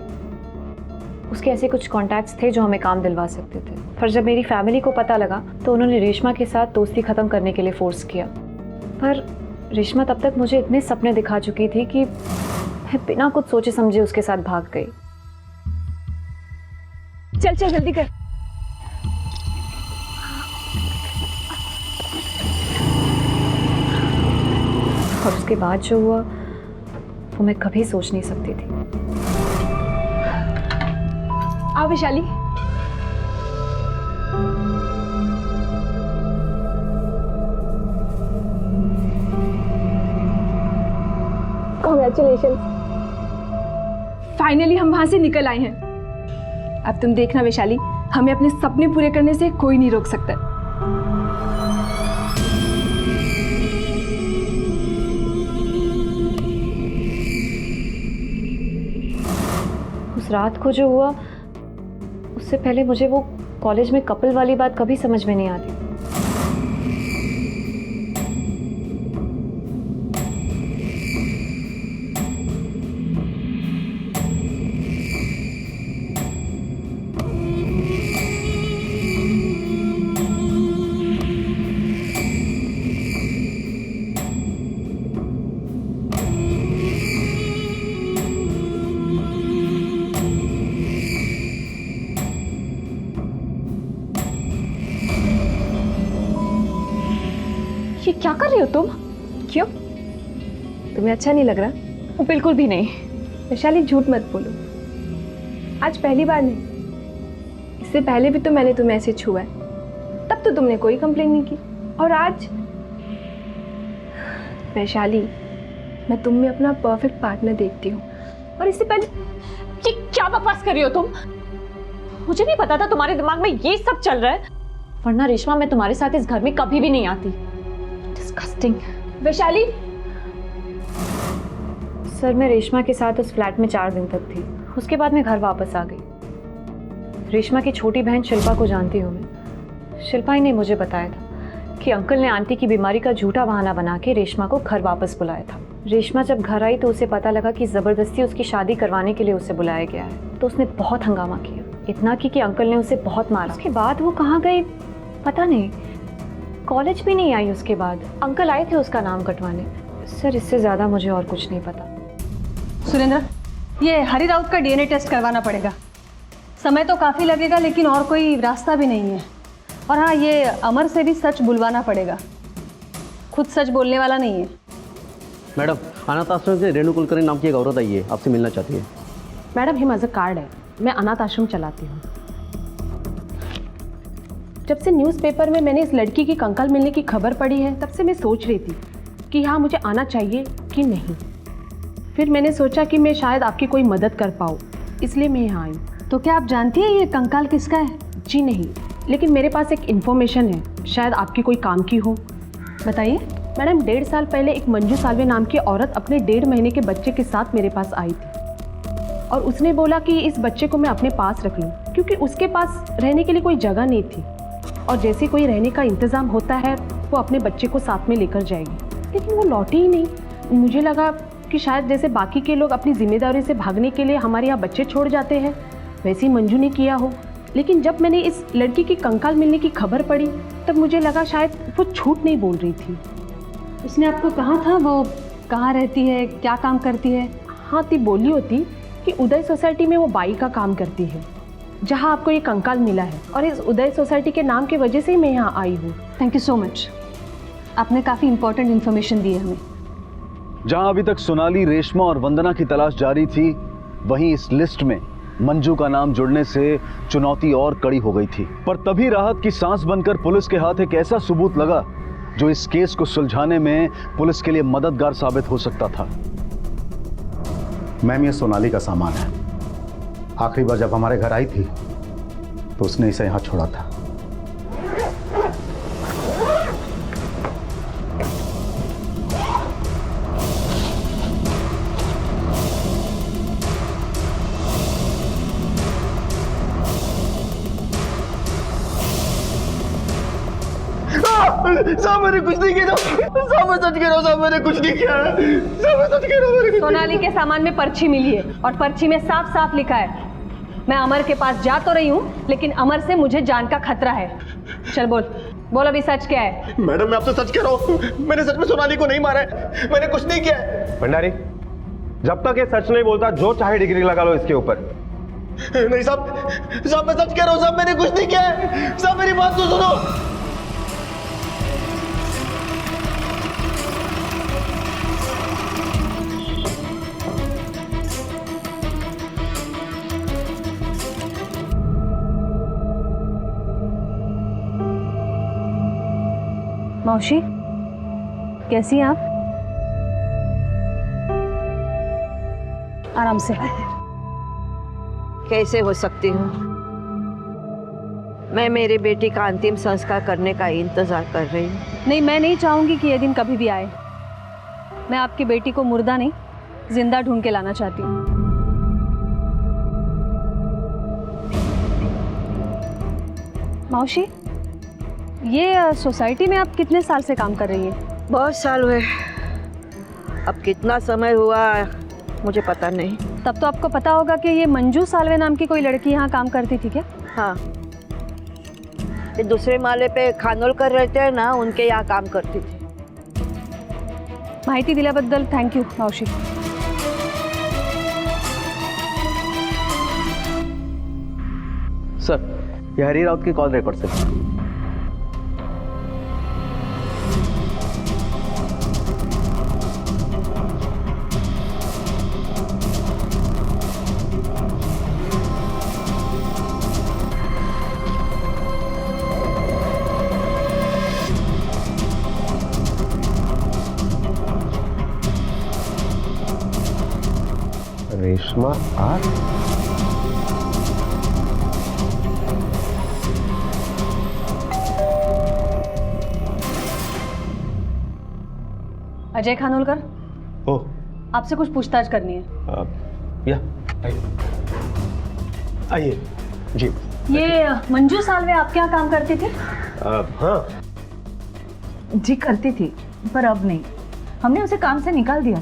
उसके ऐसे कुछ कॉन्टैक्ट्स थे जो हमें काम दिलवा सकते थे। पर जब मेरी फैमिली को पता लगा तो उन्होंने रेशमा के साथ दोस्ती ख़त्म करने के लिए फोर्स किया। पर रेशमा तब तक मुझे इतने सपने दिखा चुकी थी कि मैं बिना कुछ सोचे समझे उसके साथ भाग गई। चल चल जल्दी कर। और उसके बाद जो हुआ वो मैं कभी सोच नहीं सकती थी। आओ वैशाली। Congratulations. फाइनली हम वहां से निकल आए हैं। अब तुम देखना वैशाली, हमें अपने सपने पूरे करने से कोई नहीं रोक सकता। उस रात को जो हुआ, उससे पहले मुझे वो कॉलेज में कपल वाली बात कभी समझ में नहीं आती। ये क्या कर रही हो तुम? क्यों? तुम्हें अच्छा नहीं लग रहा? बिल्कुल भी नहीं। वैशाली झूठ मत बोलो, आज पहली बार नहीं, इससे पहले भी तो मैंने तुम्हें ऐसे छुआ है, तब तो तुमने कोई कंप्लेन नहीं की। और आज वैशाली, मैं तुम में अपना परफेक्ट पार्टनर देखती हूँ। और इससे पहले ये क्या बकवास कर रही हो तुम? मुझे नहीं पता था तुम्हारे दिमाग में ये सब चल रहा है, वरना रेशमा मैं तुम्हारे साथ इस घर में कभी भी नहीं आती। डिस्गस्टिंग। वैशाली, सर मैं रेशमा के साथ उस फ्लैट में 4 दिन तक थी, उसके बाद मैं घर वापस आ गई। रेशमा की छोटी बहन शिल्पा को जानती हूँ मैं। शिल्पा ही ने मुझे बताया था कि अंकल ने आंटी की बीमारी का झूठा बहाना बना के रेशमा को घर वापस बुलाया था। रेशमा जब घर आई तो उसे पता लगा कि ज़बरदस्ती उसकी शादी करवाने के लिए उसे बुलाया गया है, तो उसने बहुत हंगामा किया, इतना कि अंकल ने उसे बहुत मारा। उसके बाद वो कहाँ गई पता नहीं, कॉलेज भी नहीं आई। उसके बाद अंकल आए थे उसका नाम कटवाने। सर इससे ज़्यादा मुझे और कुछ नहीं पता। सुरेंद्र, ये हरी राउत का डीएनए टेस्ट करवाना पड़ेगा। समय तो काफ़ी लगेगा, लेकिन और कोई रास्ता भी नहीं है। और हाँ, ये अमर से भी सच बुलवाना पड़ेगा, खुद सच बोलने वाला नहीं है। मैडम, अनाथ आश्रम से रेणु कुलकर्णी नाम की एक औरत आई है, आपसे मिलना चाहती है। Madam, him as a card है, मैं अनाथ आश्रम चलाती हूँ। जब से न्यूज़पेपर में मैंने इस लड़की की कंकाल मिलने की खबर पड़ी है, तब से मैं सोच रही थी कि हाँ मुझे आना चाहिए कि नहीं। फिर मैंने सोचा कि मैं शायद आपकी कोई मदद कर पाऊँ, इसलिए मैं यहाँ आई। तो क्या आप जानती हैं ये कंकाल किसका है? जी नहीं, लेकिन मेरे पास एक इन्फॉर्मेशन है, शायद आपकी कोई काम की हो। बताइए। मैडम, 1.5 साल पहले एक मंजू सालवे नाम की औरत अपने 1.5 महीने के बच्चे के साथ मेरे पास आई थी, और उसने बोला कि इस बच्चे को मैं अपने पास रख लूँ, क्योंकि उसके पास रहने के लिए कोई जगह नहीं थी, और जैसे कोई रहने का इंतज़ाम होता है वो अपने बच्चे को साथ में लेकर जाएगी। लेकिन वो लौटी ही नहीं। मुझे लगा कि शायद जैसे बाकी के लोग अपनी जिम्मेदारी से भागने के लिए हमारे यहाँ बच्चे छोड़ जाते हैं, वैसे ही मंजू ने किया हो। लेकिन जब मैंने इस लड़की की कंकाल मिलने की खबर पड़ी, तब मुझे लगा शायद वो झूठ नहीं बोल रही थी। उसने आपको कहा था वो कहाँ रहती है, क्या काम करती है? हाँ, ती बोली होती कि उदय सोसाइटी में वो बाई का काम करती है, जहाँ आपको ये कंकाल मिला है, और इस उदय सोसाइटी के नाम की वजह से ही मैं यहाँ आई हूँ। थैंक यू सो मच, आपने काफ़ी इंपॉर्टेंट इन्फॉर्मेशन दी है हमें। जहां अभी तक सोनाली, रेशमा और वंदना की तलाश जारी थी, वहीं इस लिस्ट में मंजू का नाम जुड़ने से चुनौती और कड़ी हो गई थी। पर तभी राहत की सांस बनकर पुलिस के हाथ एक ऐसा सबूत लगा जो इस केस को सुलझाने में पुलिस के लिए मददगार साबित हो सकता था। मैम, ये सोनाली का सामान है। आखिरी बार जब हमारे घर आई थी तो उसने इसे यहाँ छोड़ा था। साहब मैंने कुछ नहीं किया, साहब मैं सच कह रहा हूँ, साहब मैंने कुछ नहीं किया, साहब मैं सच कह रहा हूँ। सोनाली के सामान में पर्ची मिली है, और पर्ची में साफ साफ लिखा है, मैं अमर के पास जा तो रही हूँ, लेकिन अमर से मुझे जान का खतरा है। चल बोल बोल, अभी सच क्या है? मैडम, मैं आपसे सच कह रहा हूँ, मैंने सच में सोनाली को नहीं मारा है, मैंने कुछ नहीं किया है। भंडारी, जब तक ये सच नहीं बोलता, जो चाहे डिग्री लगा लो इसके ऊपर। नहीं साहब, साहब मैं सच कह रहा हूँ, साहब मैंने कुछ नहीं किया है, साहब मेरी बात तो सुनो। मौशी, कैसी हैं आप? आराम से। कैसे हो सकती हूँ? मैं मेरी बेटी का अंतिम संस्कार करने का इंतजार कर रही हूँ। नहीं, मैं नहीं चाहूंगी कि ये दिन कभी भी आए। मैं आपकी बेटी को मुर्दा नहीं, जिंदा ढूंढ के लाना चाहती हूँ। मौशी, ये सोसाइटी में आप कितने साल से काम कर रही हैं? बहुत साल हुए। अब कितना समय हुआ मुझे पता नहीं। तब तो आपको पता होगा कि ये मंजू सालवे नाम की कोई लड़की यहाँ काम करती थी क्या? हाँ, ये दूसरे माले पे खानोलकर रहते हैं ना, उनके यहाँ काम करती थी। माहिती दिल्याबद्दल थँक यू मावशी. सर, ये हरी राउत की कॉल रिकॉर्ड से. रेशमा आर अजय खानोलकर, ओ आपसे कुछ पूछताछ करनी है. या आइए जी. ये मंजू सालवे आपके यहाँ काम करती थी? हाँ जी करती थी, पर अब नहीं. हमने उसे काम से निकाल दिया.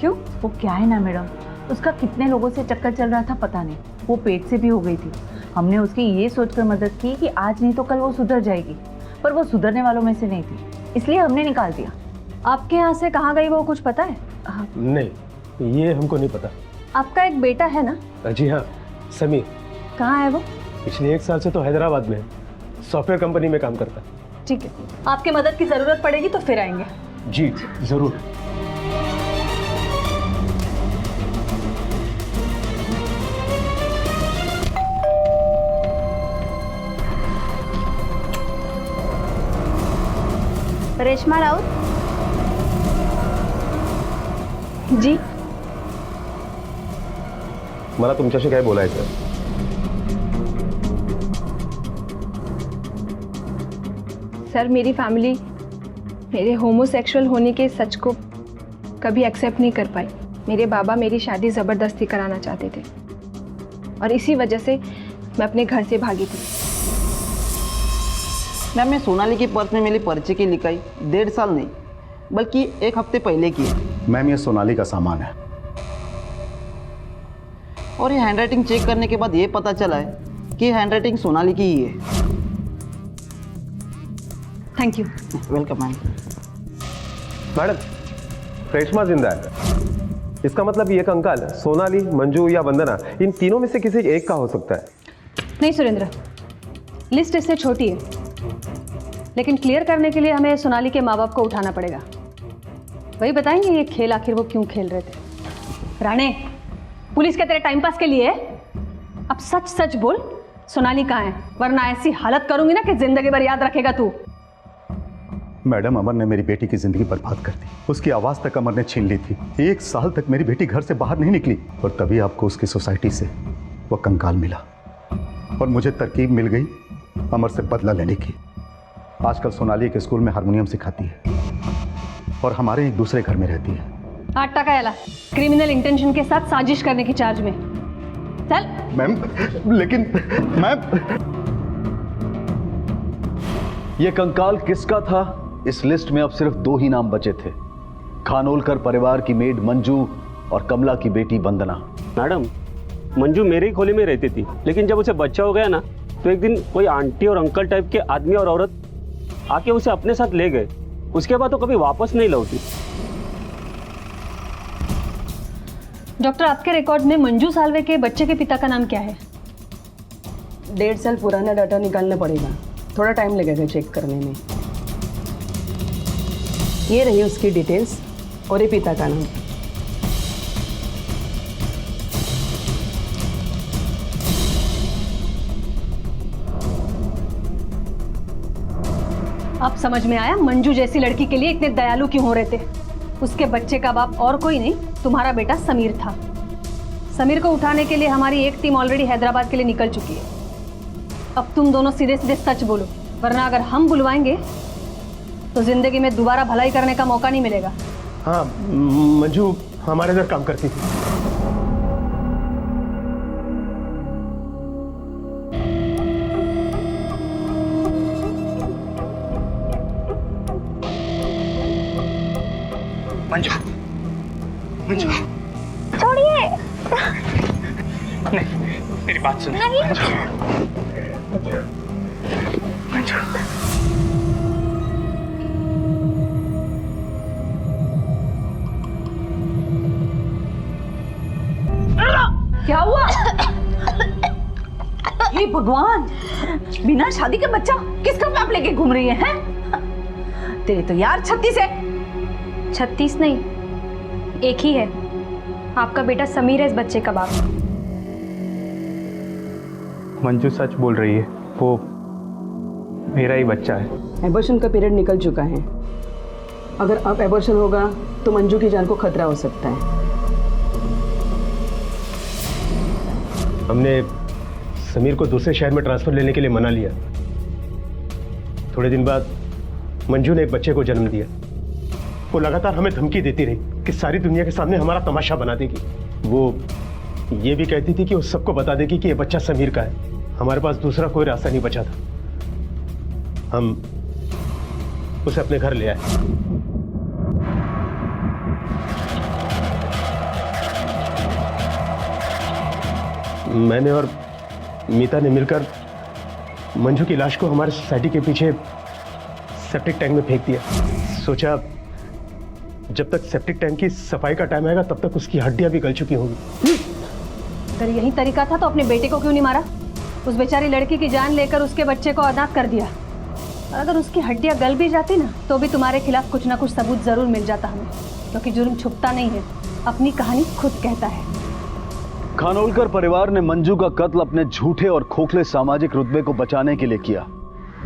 क्यों? वो क्या है ना मैडम, उसका कितने लोगों से चक्कर चल रहा था पता नहीं. वो पेट से भी हो गई थी. हमने उसकी ये सोचकर मदद की कि आज नहीं तो कल वो सुधर जाएगी, पर वो सुधरने वालों में से नहीं थी, इसलिए हमने निकाल दिया. आपके यहाँ से कहाँ गई वो कुछ पता है? नहीं, ये हमको नहीं पता. आपका एक बेटा है ना? जी हाँ, समीर. कहाँ है वो? पिछले 1 साल से तो हैदराबाद में है, सॉफ्टवेयर कंपनी में काम करता है. ठीक है, आपकी मदद की जरूरत पड़ेगी तो फिर आएंगे. जी जरूर. रेशमा राउत जी. मला तुमच्याशी काय बोलायचं. सर, मेरी फैमिली मेरे होमोसेक्सुअल होने के सच को कभी एक्सेप्ट नहीं कर पाई. मेरे बाबा मेरी शादी ज़बरदस्ती कराना चाहते थे और इसी वजह से मैं अपने घर से भागी थी. मैम, मैं सोनाली के पर्स में मिली पर्ची की लिखाई 1.5 साल नहीं बल्कि 1 हफ्ते पहले की है. मैम, ये सोनाली का सामान है. और ये हैंडराइटिंग चेक करने के बाद ये पता चला है कि हैंडराइटिंग सोनाली की ही है. Thank you. Welcome ma'am. Madam, Reshma जिंदा है. इसका मतलब ये कंकाल सोनाली, मंजू या वंदना, इन तीनों में से किसी एक का हो सकता है. नहीं सुरेंद्र, लिस्ट इससे छोटी है, लेकिन क्लियर करने के लिए हमें सोनाली के माँ बाप को उठाना पड़ेगा. वही बताएंगे ये खेल आखिर वो क्यों खेल रहे थे. राणे, पुलिस क्या तेरे टाइम पास के लिए? अब सच सच बोल, सोनाली कहाँ है, वरना ऐसी हालत करूंगी ना कि जिंदगी भर याद रखेगा तू. मैडम, अमर ने मेरी बेटी की जिंदगी बर्बाद कर दी. उसकी आवाज तक अमर ने छीन ली थी. 1 साल तक मेरी बेटी घर से बाहर नहीं निकली और तभी आपको उसकी सोसाइटी से वो कंकाल मिला और मुझे तरकीब मिल गई अमर से बदला लेने की. आजकल सोनाली के स्कूल में हारमोनियम सिखाती है और हमारे एक दूसरे घर में रहती है. 8 टका याला क्रिमिनल इंटेंशन के साथ साजिश करने की चार्ज में. चल. मैम, लेकिन मैम, ये कंकाल किसका था? इस लिस्ट में अब सिर्फ 2 ही नाम बचे थे. खानोलकर परिवार की मेड मंजू और कमला की बेटी वंदना. मैडम, मंजू मेरे ही खोले में रहती थी, लेकिन जब उसे बच्चा हो गया ना, तो एक दिन कोई आंटी और अंकल टाइप के आदमी और औरत आके उसे अपने साथ ले गए. उसके बाद तो कभी वापस नहीं लौटी. डॉक्टर, आपके रिकॉर्ड में मंजू सालवे के बच्चे के पिता का नाम क्या है? 1.5 साल पुराना डाटा निकालना पड़ेगा, थोड़ा टाइम लगेगा चेक करने में. ये रही उसकी डिटेल्स और ये पिता का नाम. अब समझ में आया मंजू जैसी लड़की के लिए इतने दयालु क्यों हो रहे थे। उसके बच्चे का बाप और कोई नहीं, तुम्हारा बेटा समीर था। समीर को उठाने के लिए हमारी एक टीम ऑलरेडी हैदराबाद के लिए निकल चुकी है। अब तुम दोनों सीधे सीधे सच बोलो, वरना अगर हम बुलवाएंगे तो जिंदगी में दोबारा भलाई करने का मौका नहीं मिलेगा। हाँ, मंजू हमारे इधर काम करती थी। मंजू, मंजू, छोड़िए। नहीं, मेरी बात सुन। नहीं। मंजू, क्या हुआ? हे भगवान, बिना शादी के बच्चा किसका बाप लेके घूम रही है? तेरे तो यार 36 है। 36 नहीं, एक ही है। आपका बेटा समीर है इस बच्चे का बाप। मंजू सच बोल रही है, वो मेरा ही बच्चा है। एबॉर्शन का पीरियड निकल चुका है। अगर अब एबॉर्शन होगा तो मंजू की जान को खतरा हो सकता है। हमने समीर को दूसरे शहर में ट्रांसफर लेने के लिए मना लिया। थोड़े दिन बाद मंजू ने एक बच्चे को जन्म दिया। वो लगातार हमें धमकी देती रही कि सारी दुनिया के सामने हमारा तमाशा बना देगी। वो ये भी कहती थी कि उस सबको बता देगी कि ये बच्चा समीर का है। हमारे पास दूसरा कोई रास्ता नहीं बचा था। हम उसे अपने घर ले आए। मैंने और मीता ने मिलकर मंजू की लाश को हमारे सोसाइटी के पीछे सेप्टिक टैंक में फेंक दिया। सोचा जब तक सेप्टिक टैंक की सफाई का टाइम आएगा तब तक उसकी हड्डियां भी गल चुकी होंगी। अगर यही तरीका था तो अपने बेटे को क्यों नहीं मारा? उस बेचारी लड़की की जान लेकर उसके बच्चे को अनाथ कर दिया। अगर उसकी हड्डियां गल भी जाती ना तो भी तुम्हारे खिलाफ कुछ ना कुछ सबूत जरूर मिल जाता हमें, क्योंकि जुर्म छुपता नहीं है, अपनी कहानी खुद कहता है। खानोलकर परिवार ने मंजू का कत्ल अपने झूठे और खोखले सामाजिक रुतबे को बचाने के लिए किया।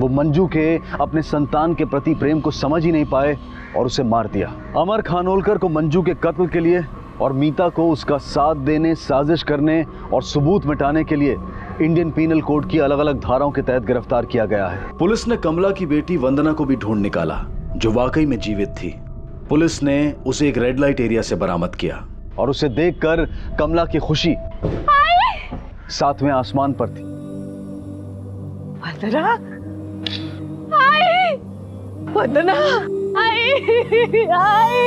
वो मंजू के अपने संतान के प्रति प्रेम को समझ ही नहीं पाए और उसे मार दिया। अमर खानोलकर को मंजू के कत्ल के लिए और मीता को उसका साथ देने, साजिश करने और सबूत मिटाने के लिए इंडियन पीनल कोड की अलग अलग धाराओं के तहत गिरफ्तार किया गया है। पुलिस ने कमला की बेटी वंदना को भी ढूंढ निकाला, जो वाकई में जीवित थी। पुलिस ने उसे एक रेड लाइट एरिया से बरामद किया और उसे देखकर कमला की खुशी 7वें आसमान पर थी। वंदना, आई, वंदना, आई, आई।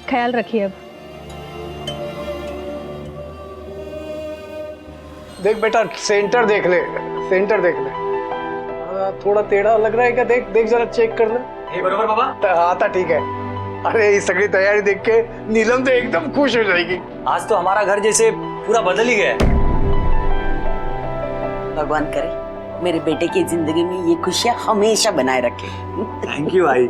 ख्याल रखिए। अब देख बेटा, सेंटर देख ले, सेंटर देख ले। थोड़ा टेढ़ा लग रहा है क्या? देख देख जरा, चेक कर ले। बरोबर बाबा। हाँ था, ठीक है। अरे ये सगळी तैयारी देख के नीलम तो एकदम खुश हो जाएगी। आज तो हमारा घर जैसे पूरा बदल ही गया। भगवान करे मेरे बेटे की जिंदगी में ये खुशियां हमेशा बनाए रखे। थैंक यू भाई।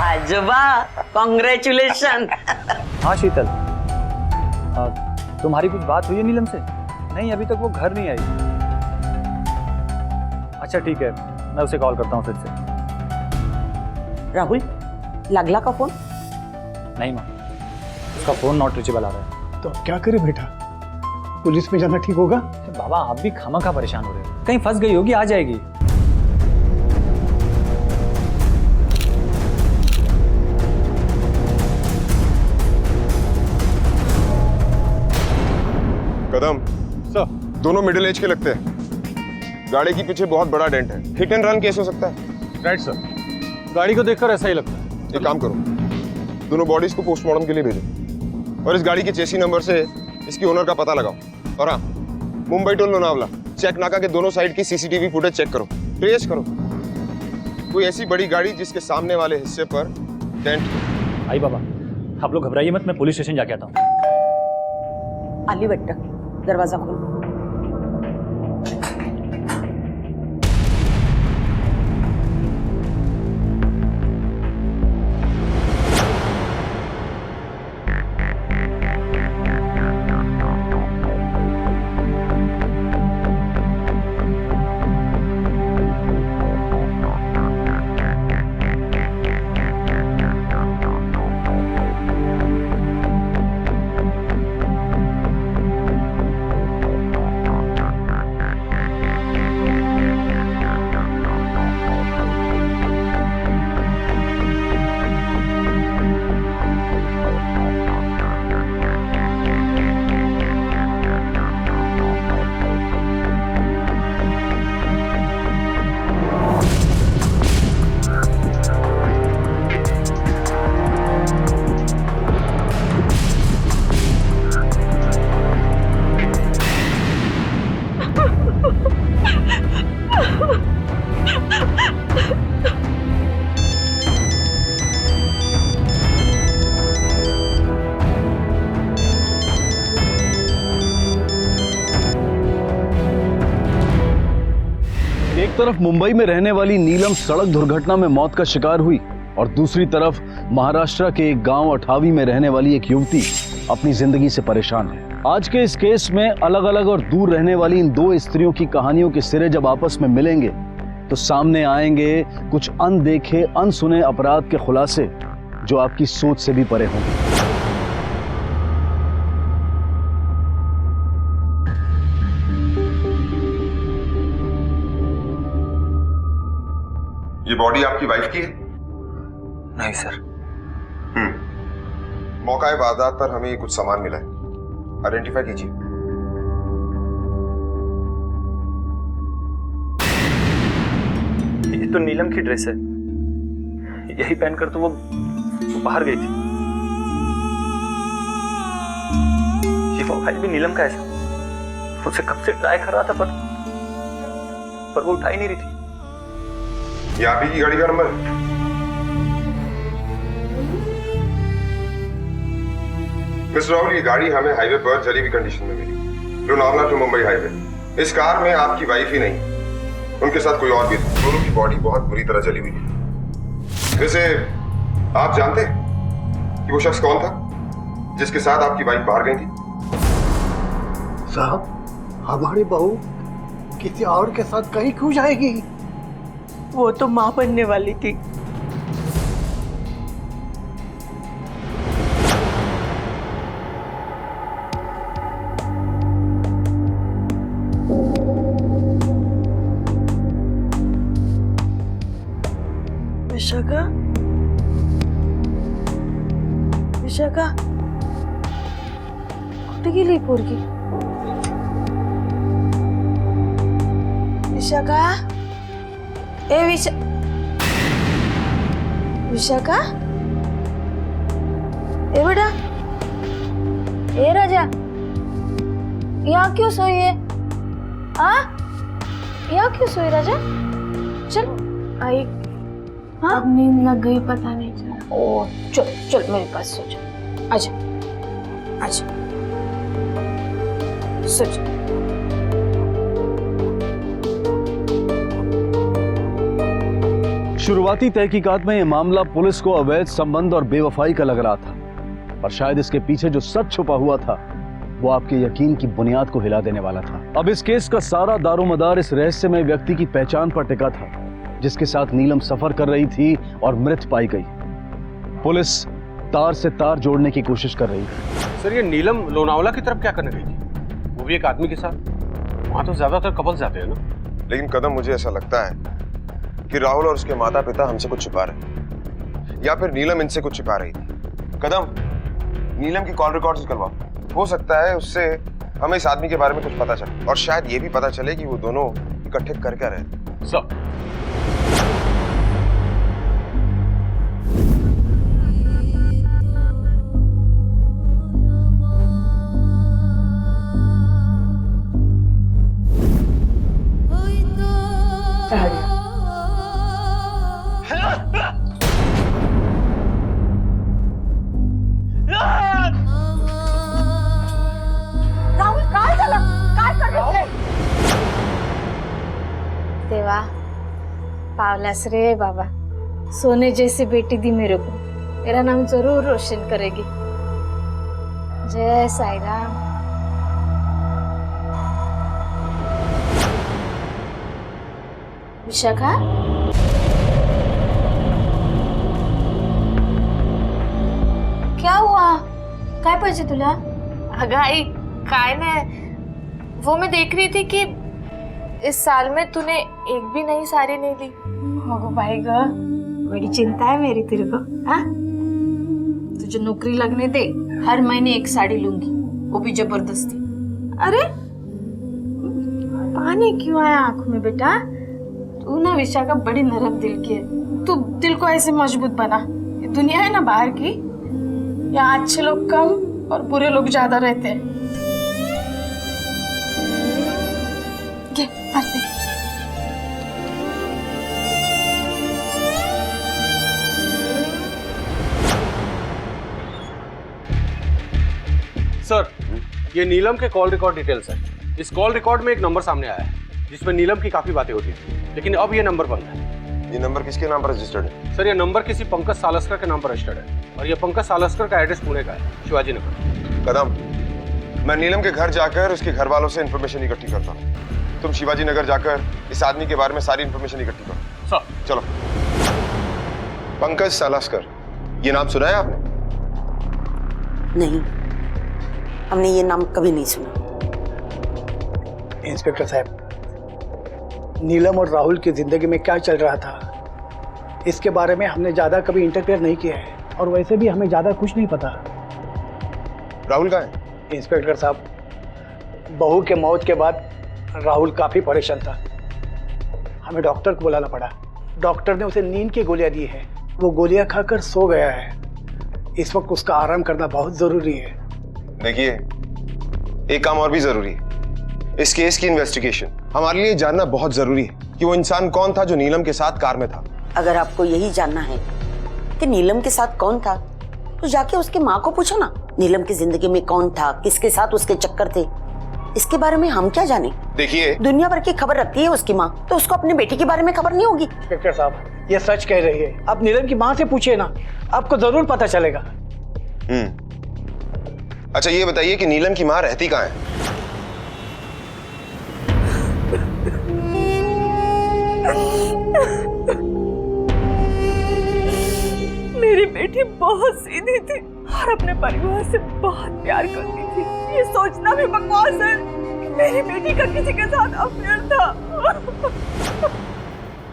आजोबा, कांग्रेचुलेशन। हाँ शीतल, तुम्हारी कुछ बात हुई है नीलम से? नहीं, अभी तक वो घर नहीं आई। अच्छा ठीक है, मैं उसे कॉल करता हूँ फिर से। राहुल, लागला का फोन? नहीं माँ, उसका फोन नॉट रीचेबल आ रहा है। तो क्या करे बेटा, पुलिस में जाना ठीक होगा? बाबा आप भी खामखा परेशान हो रहे हो, कहीं फंस गई होगी, आ जाएगी। कदम सर, दोनों मिडिल एज के लगते हैं। गाड़ी के पीछे बहुत बड़ा डेंट है। हिट एंड रन केस हो सकता है। राइट सर, गाड़ी को देखकर ऐसा ही लगता है। एक काम करो, दोनों बॉडीज को पोस्टमार्टम के लिए भेजो और इस गाड़ी के चेसी नंबर से इसकी ओनर का पता लगाओ। और हाँ, मुंबई टू लोनावला चेक नाका के दोनों साइड की सीसीटीवी फुटेज चेक करो, ट्रेस करो। कोई ऐसी बड़ी गाड़ी जिसके सामने वाले हिस्से पर डेंट। आई बाबा, आप लोग घबराइए मत, मैं पुलिस स्टेशन जाके आता हूँ। आली बेटा, दरवाजा खोल। एक तरफ मुंबई में रहने वाली नीलम सड़क दुर्घटना में मौत का शिकार हुई और दूसरी तरफ महाराष्ट्र के एक गांव अठावी में रहने वाली एक युवती अपनी जिंदगी से परेशान है। आज के इस केस में अलग अलग और दूर रहने वाली इन दो स्त्रियों की कहानियों के सिरे जब आपस में मिलेंगे तो सामने आएंगे कुछ अनदेखे अनसुने अपराध के खुलासे जो आपकी सोच से भी परे होंगे। ये बॉडी आपकी वाइफ की है? नहीं सर। मौका वारदात पर हमें कुछ सामान मिला है, आइडेंटिफाई कीजिए। ये तो नीलम की ड्रेस है, यही पहनकर तो वो बाहर गई थी। ये मोबाइल भी नीलम का है, उसे कब से ट्राई कर रहा था पर वो उठा ही नहीं रही थी। ये आप ही की गाड़ी का नंबर है? मिस्टर राहुल, ये गाड़ी हमें हाईवे पर जली हुई कंडीशन में मिली, लोनावला टू मुंबई हाईवे। इस कार में आपकी वाइफ ही नहीं, उनके साथ कोई और भी था। दोनों की बॉडी बहुत बुरी तरह जली हुई है। वैसे आप जानते हैं कि वो शख्स कौन था जिसके साथ आपकी वाइफ बाहर गई थी? साहब, हमारी बहू किसी और के साथ कहीं क्यों जाएगी? वो तो मां बनने वाली थी। विशाखा, विशाखा कुठे गेली पोरगी? विशाखा, ए विशाखा, ए बेटा, ए राजा, यहाँ क्यों सोई है? यहाँ क्यों सोई राजा? चल आई। हाँ? अब नींद लग गई, पता नहीं चला। ओ चल चल मेरे पास सो जा। आजा आजा सो जा। शुरुआती तहकीकात में यह मामला पुलिस को अवैध संबंध और बेवफाई का लग रहा था, पर शायद इसके पीछे जो सच छुपा हुआ था वो आपके यकीन की बुनियाद को हिला देने वाला था। अब इस केस का सारा दारोमदार इस रहस्यमय व्यक्ति की पहचान पर टिका था जिसके साथ नीलम सफर कर रही थी और मृत पाई गई। पुलिस तार से तार जोड़ने की कोशिश कर रही थी। सर, ये नीलम लोनावला की तरफ क्या करने गई थी? वो भी एक आदमी के साथ। वहां तो ज्यादातर कपल्स जाते हैं ना। लेकिन कदम, मुझे ऐसा लगता है कि राहुल और उसके माता पिता हमसे कुछ छुपा रहे, या फिर नीलम इनसे कुछ छिपा रही थी। कदम, नीलम की कॉल रिकॉर्ड्स निकलवाओ, हो सकता है उससे हमें इस आदमी के बारे में कुछ पता चले और शायद ये भी पता चले कि वो दोनों इकट्ठे कर क्या रहे थे। सब वाह, पावलास रे बाबा, सोने जैसी बेटी दी मेरे को, मेरा नाम जरूर रोशन करेगी। जय साई राम। विशाखा, क्या हुआ? काय पाहिजे तुला? अगं आई, काय नाही, वो मैं देख रही थी कि इस साल में तूने एक भी नई साड़ी नहीं ली। हो भाई ग, बड़ी चिंता है मेरी तेरे को। हाँ, तुझे नौकरी लगने दे, हर महीने एक साड़ी लूंगी, वो भी जबरदस्ती। अरे पानी क्यों आया आंखों में बेटा? तू ना विशाखा बड़ी नरम दिल की है, तू दिल को ऐसे मजबूत बना। ये दुनिया है ना बाहर की, यहाँ अच्छे लोग कम और बुरे लोग ज्यादा रहते हैं। सर, ये नीलम के कॉल रिकॉर्ड डिटेल्स है। इस कॉल रिकॉर्ड में एक नंबर सामने आया है जिसमें नीलम की काफी बातें होती थी, लेकिन अब ये नंबर बंद है। ये नंबर किसके नाम पर रजिस्टर्ड है? सर, ये नंबर किसी पंकज सालस्कर के नाम पर रजिस्टर्ड है और ये पंकज सालस्कर का एड्रेस पुणे का है, शिवाजी नगर। कदम, मैं नीलम के घर जाकर उसके घर वालों से इन्फॉर्मेशन इकट्ठी करता हूँ। तुम शिवाजी नगर जाकर इस आदमी के बारे में सारी इन्फॉर्मेशन इकट्ठी करो। सर। चलो। पंकज सालस्कर, ये नाम सुना है आपने? नहीं, हमने ये नाम कभी नहीं सुना। इंस्पेक्टर साहब, नीलम और राहुल की जिंदगी में क्या चल रहा था, इसके बारे में हमने ज्यादा कभी इंटरफेयर नहीं किया है, और वैसे भी हमें ज्यादा कुछ नहीं पता। राहुल कहाँ है? इंस्पेक्टर साहब, बहू के मौत के बाद राहुल काफी परेशान था, हमें डॉक्टर को बुलाना पड़ा। डॉक्टर ने उसे नींद की गोलियां दी है, वो गोलियां खाकर सो गया है। इस वक्त उसका आराम करना बहुत जरूरी है। देखिए, एक काम और भी जरूरी है, इस केस की इन्वेस्टिगेशन। हमारे लिए जानना बहुत जरूरी है कि वो इंसान कौन था जो नीलम के साथ कार में था। अगर आपको यही जानना है कि नीलम के साथ कौन था, तो जाके उसकी माँ को पूछो ना, नीलम की जिंदगी में कौन था, किसके साथ उसके चक्कर थे। इसके बारे में हम क्या जाने? देखिए, दुनिया भर की खबर रखती है उसकी माँ, तो उसको अपने बेटी के बारे में खबर नहीं होगी? इंस्पेक्टर साहब, ये सच कह रही है। आप नीलम की माँ से पूछिए ना, आपको जरूर पता चलेगा। अच्छा, ये बताइए कि नीलम की माँ रहती कहाँ है? मेरी बेटी बहुत सीधी थी और अपने परिवार से बहुत प्यार करती थी। ये सोचना भी बकवास है कि मेरी बेटी का किसी के साथ अफेयर था।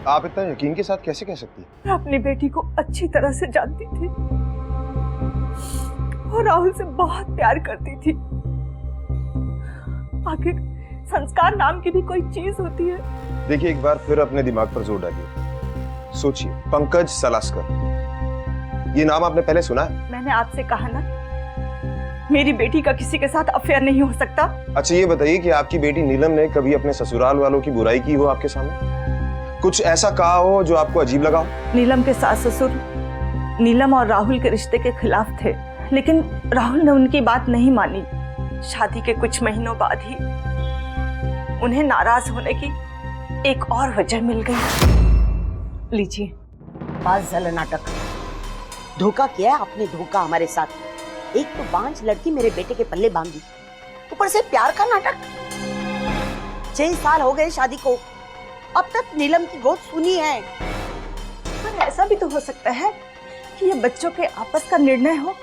आप इतना यकीन के साथ कैसे कह सकती हैं? मैं अपनी बेटी को अच्छी तरह से जानती थी और राहुल से बहुत प्यार करती थी। आखिर संस्कार नाम की भी कोई चीज होती है। देखिए, एक बार फिर अपने दिमाग पर जोर डालिए, सोचिए। पंकज सालस्कर, ये नाम आपने पहले सुना है? मैंने आपसे कहा ना, मेरी बेटी का किसी के साथ अफेयर नहीं हो सकता। अच्छा, ये बताइए कि आपकी बेटी नीलम ने कभी अपने ससुराल वालों की बुराई की हो आपके सामने? कुछ ऐसा कहा हो जो आपको अजीब लगा हो? नीलम के सास ससुर नीलम और राहुल के रिश्ते के खिलाफ थे, लेकिन राहुल ने उनकी बात नहीं मानी। शादी के कुछ महीनों बाद ही उन्हें नाराज होने की एक और वजह मिल गई। लीजिए, पास जल नाटक। धोखा किया है आपने, धोखा हमारे साथ। एक तो बांझ लड़की मेरे बेटे के पल्ले बांध दी, ऊपर से प्यार का नाटक। 6 साल हो गए शादी को, अब तक नीलम की गोद सुनी है। पर ऐसा भी तो हो सकता है कि ये बच्चों के आपस का निर्णय हो,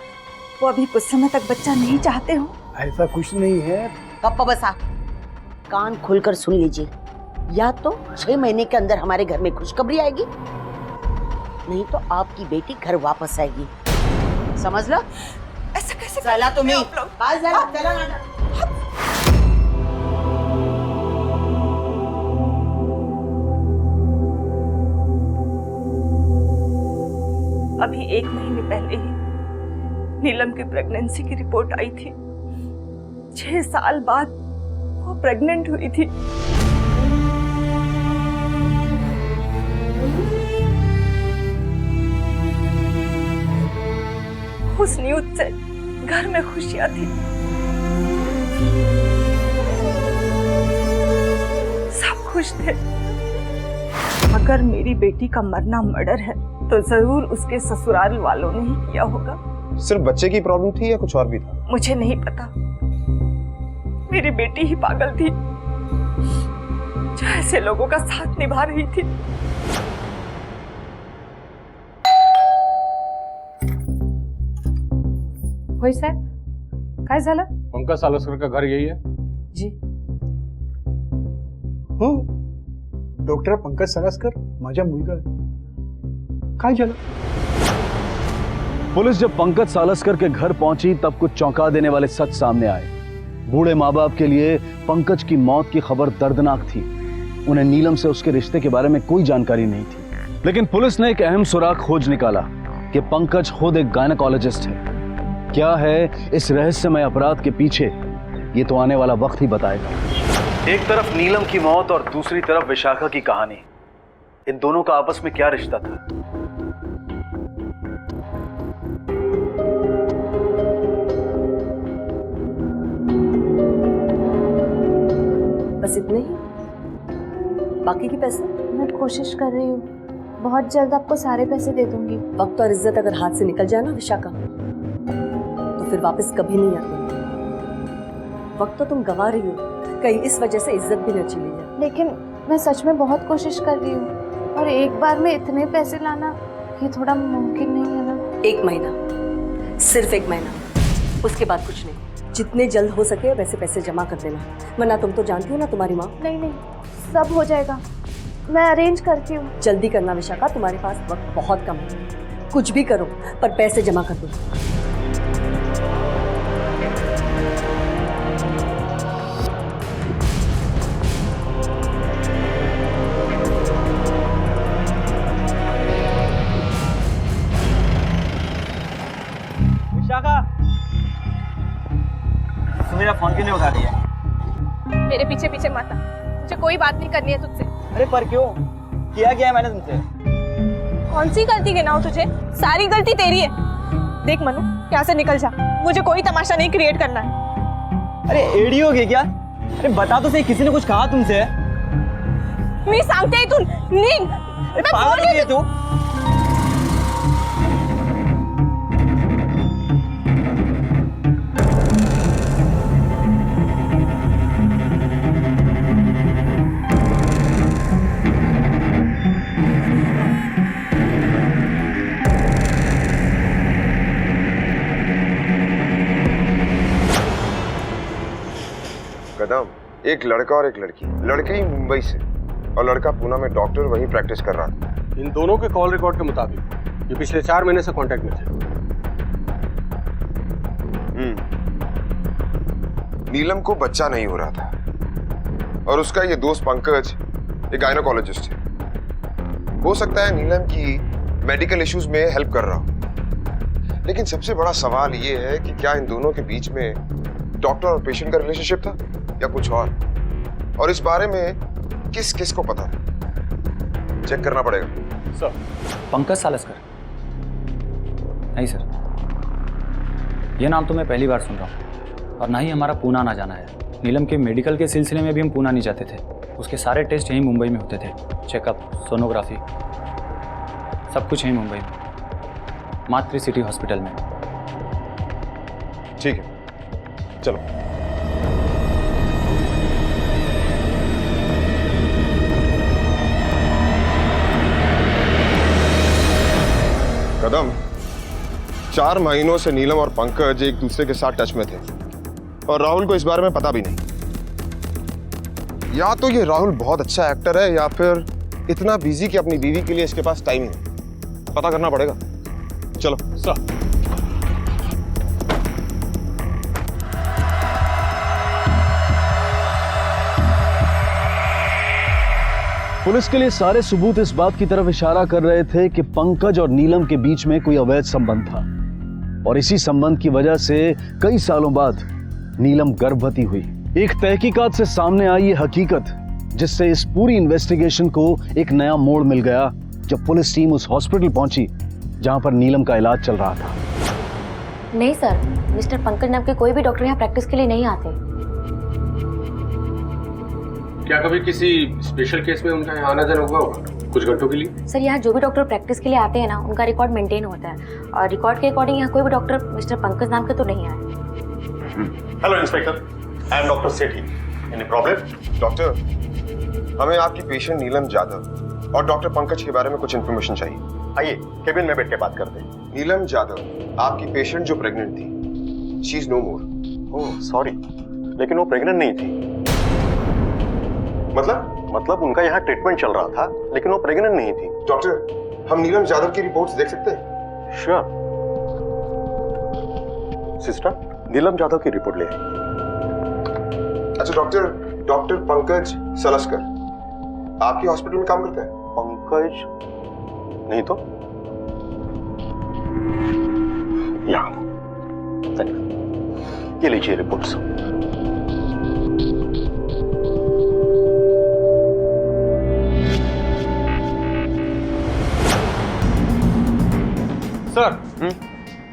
वो अभी कुछ समय तक बच्चा नहीं चाहते हो। ऐसा कुछ नहीं है। पापा बसा, कान खोलकर सुन लीजिए। या तो 6 महीने के अंदर हमारे घर में खुशखबरी आएगी, नहीं तो आपकी बेटी घर वापस आएगी। समझ लो? ऐसा कैसे? चला तुम्हें अभी 1 महीने पहले ही नीलम की प्रेगनेंसी की रिपोर्ट आई थी। 6 साल बाद वो प्रेग्नेंट हुई थी। उस न्यूज़ से घर में खुशियां थी, सब खुश थे, अगर मेरी बेटी का मरना मर्डर है तो जरूर उसके ससुराल वालों ने ही किया होगा। सिर्फ बच्चे की प्रॉब्लम थी या कुछ और भी था? मुझे नहीं पता, मेरी बेटी ही पागल थी जो ऐसे लोगों का साथ निभा रही थी। होय साहेब, काय झालं? पंकज सालस्कर का घर यही है? जी। हो, डॉक्टर पंकज सालस्कर माझा मुलगा आहे. काय झालं? पुलिस जब पंकज सालस्कर के घर पहुंची तब कुछ चौंका देने वाले सच सामने आए। बूढ़े माँ बाप के लिए पंकज की मौत की खबर दर्दनाक थी। उन्हें नीलम से उसके रिश्ते के बारे में कोई जानकारी नहीं थी, लेकिन पुलिस ने एक अहम सुराग खोज निकाला कि पंकज खुद एक गायनेकोलॉजिस्ट है। क्या है इस रहस्यमय अपराध के पीछे, ये तो आने वाला वक्त ही बताएगा। एक तरफ नीलम की मौत और दूसरी तरफ विशाखा की कहानी। इन दोनों का आपस में क्या रिश्ता था? बस इतने ही? बाकी के पैसे? मैं कोशिश कर रही हूँ, बहुत जल्द आपको सारे पैसे दे दूंगी। वक्त और इज्जत अगर हाथ से निकल जाए ना विशाखा, तो फिर वापस कभी नहीं आते। वक्त तो तुम गवा रही हो, कहीं इस वजह से इज्जत भी न चली जाए। लेकिन मैं सच में बहुत कोशिश कर रही हूँ, और एक बार में इतने पैसे लाना ये थोड़ा मुमकिन नहीं है ना। 1 महीना, सिर्फ 1 महीना, उसके बाद कुछ नहीं। जितने जल्द हो सके वैसे पैसे जमा कर देना, वरना तुम तो जानती हो ना तुम्हारी माँ। नहीं, सब हो जाएगा, मैं अरेंज करती हूँ। जल्दी करना विशाखा, तुम्हारे पास वक्त बहुत कम है। कुछ भी करो पर पैसे जमा कर दो। विशाखा, तू मेरा फोन क्यों नहीं उठा रही है? मेरे पीछे पीछे मत आ, मुझे कोई बात नहीं करनी है तुझसे। अरे पर क्यों? किया क्या है मैंने तुमसे? कौन सी गलती गिनाऊं तुझे? सारी गलती तेरी है। देख मनु, यहाँ से निकल जा, मुझे कोई तमाशा नहीं क्रिएट करना है। अरे एडी हो गई क्या? अरे बता तो सही, किसी ने कुछ कहा तुमसे? मी सांगते है तू निघ। पागल है तू? कदम, एक लड़का और एक लड़की। लड़के ही मुंबई से और लड़का पूना में डॉक्टर, वहीं प्रैक्टिस कर रहा था। इन दोनों के कॉल रिकॉर्ड के मुताबिक ये पिछले 4 महीने से कांटेक्ट में थे। नीलम को बच्चा नहीं हो रहा था और उसका ये दोस्त पंकज एक गायनेकोलॉजिस्ट है। हो सकता है नीलम की मेडिकल इश्यूज में हेल्प कर रहा हो, लेकिन सबसे बड़ा सवाल ये है कि क्या इन दोनों के बीच में डॉक्टर और पेशेंट का रिलेशनशिप था या कुछ और इस बारे में किस किस को पता था? चेक करना पड़ेगा। सर, पंकज सालस्कर? नहीं सर, यह नाम तो मैं पहली बार सुन रहा हूँ, और ना ही हमारा पूना आना जाना है। नीलम के मेडिकल के सिलसिले में भी हम पूना नहीं जाते थे। उसके सारे टेस्ट यहीं मुंबई में होते थे, चेकअप, सोनोग्राफी, सब कुछ यहीं मुंबई में, मातृ सिटी हॉस्पिटल में। ठीक है, चलो। कदम, 4 महीनों से नीलम और पंकज एक दूसरे के साथ टच में थे और राहुल को इस बारे में पता भी नहीं। या तो ये राहुल बहुत अच्छा एक्टर है या फिर इतना बिजी कि अपनी बीवी के लिए इसके पास टाइम ही नहीं। पता करना पड़ेगा। चलो सर। पुलिस के लिए सारे सबूत इस बात की तरफ इशारा कर रहे थे कि पंकज और नीलम के बीच में कोई अवैध संबंध था, और इसी संबंध की वजह से कई सालों बाद नीलम गर्भवती हुई। एक तहकीकात से सामने आई ये हकीकत, जिससे इस पूरी इन्वेस्टिगेशन को एक नया मोड़ मिल गया जब पुलिस टीम उस हॉस्पिटल पहुंची जहां पर नीलम का इलाज चल रहा था। नहीं सर, मिस्टर पंकज नाम के कोई भी डॉक्टर यहाँ प्रैक्टिस के लिए नहीं आते। क्या कभी किसी स्पेशल केस में उनका यहाँ आना जाना हुआ होगा कुछ घंटों के लिए? सर यहाँ जो भी डॉक्टर प्रैक्टिस के लिए आते हैं ना, उनका रिकॉर्ड मेंटेन होता है, और रिकॉर्ड के अकॉर्डिंग यहाँ कोई भी डॉक्टर मिस्टर पंकज नाम का तो नहीं आया। Hello inspector, I am doctor Sethi. Any problem? Doctor, हमें आपकी पेशेंट नीलम जाधव और डॉक्टर पंकज के बारे में कुछ इन्फॉर्मेशन चाहिए। आइए केबिन में बैठ के बात करते हैं। नीलम जाधव, आपकी पेशेंट जो प्रेग्नेंट थी, she is no more. Oh sorry, लेकिन वो प्रेग्नेंट नहीं थी। मतलब उनका यहाँ ट्रीटमेंट चल रहा था, लेकिन वो प्रेग्नेंट नहीं थी। डॉक्टर, हम नीलम जाधव की रिपोर्ट्स देख सकते हैं? श्योर। सिस्टर, नीलम जाधव की रिपोर्ट ले आइए। अच्छा डॉक्टर पंकज सलस्कर आपके हॉस्पिटल में काम करते हैं? पंकज नहीं तो यहाँ, ये लीजिए रिपोर्ट्स। सर,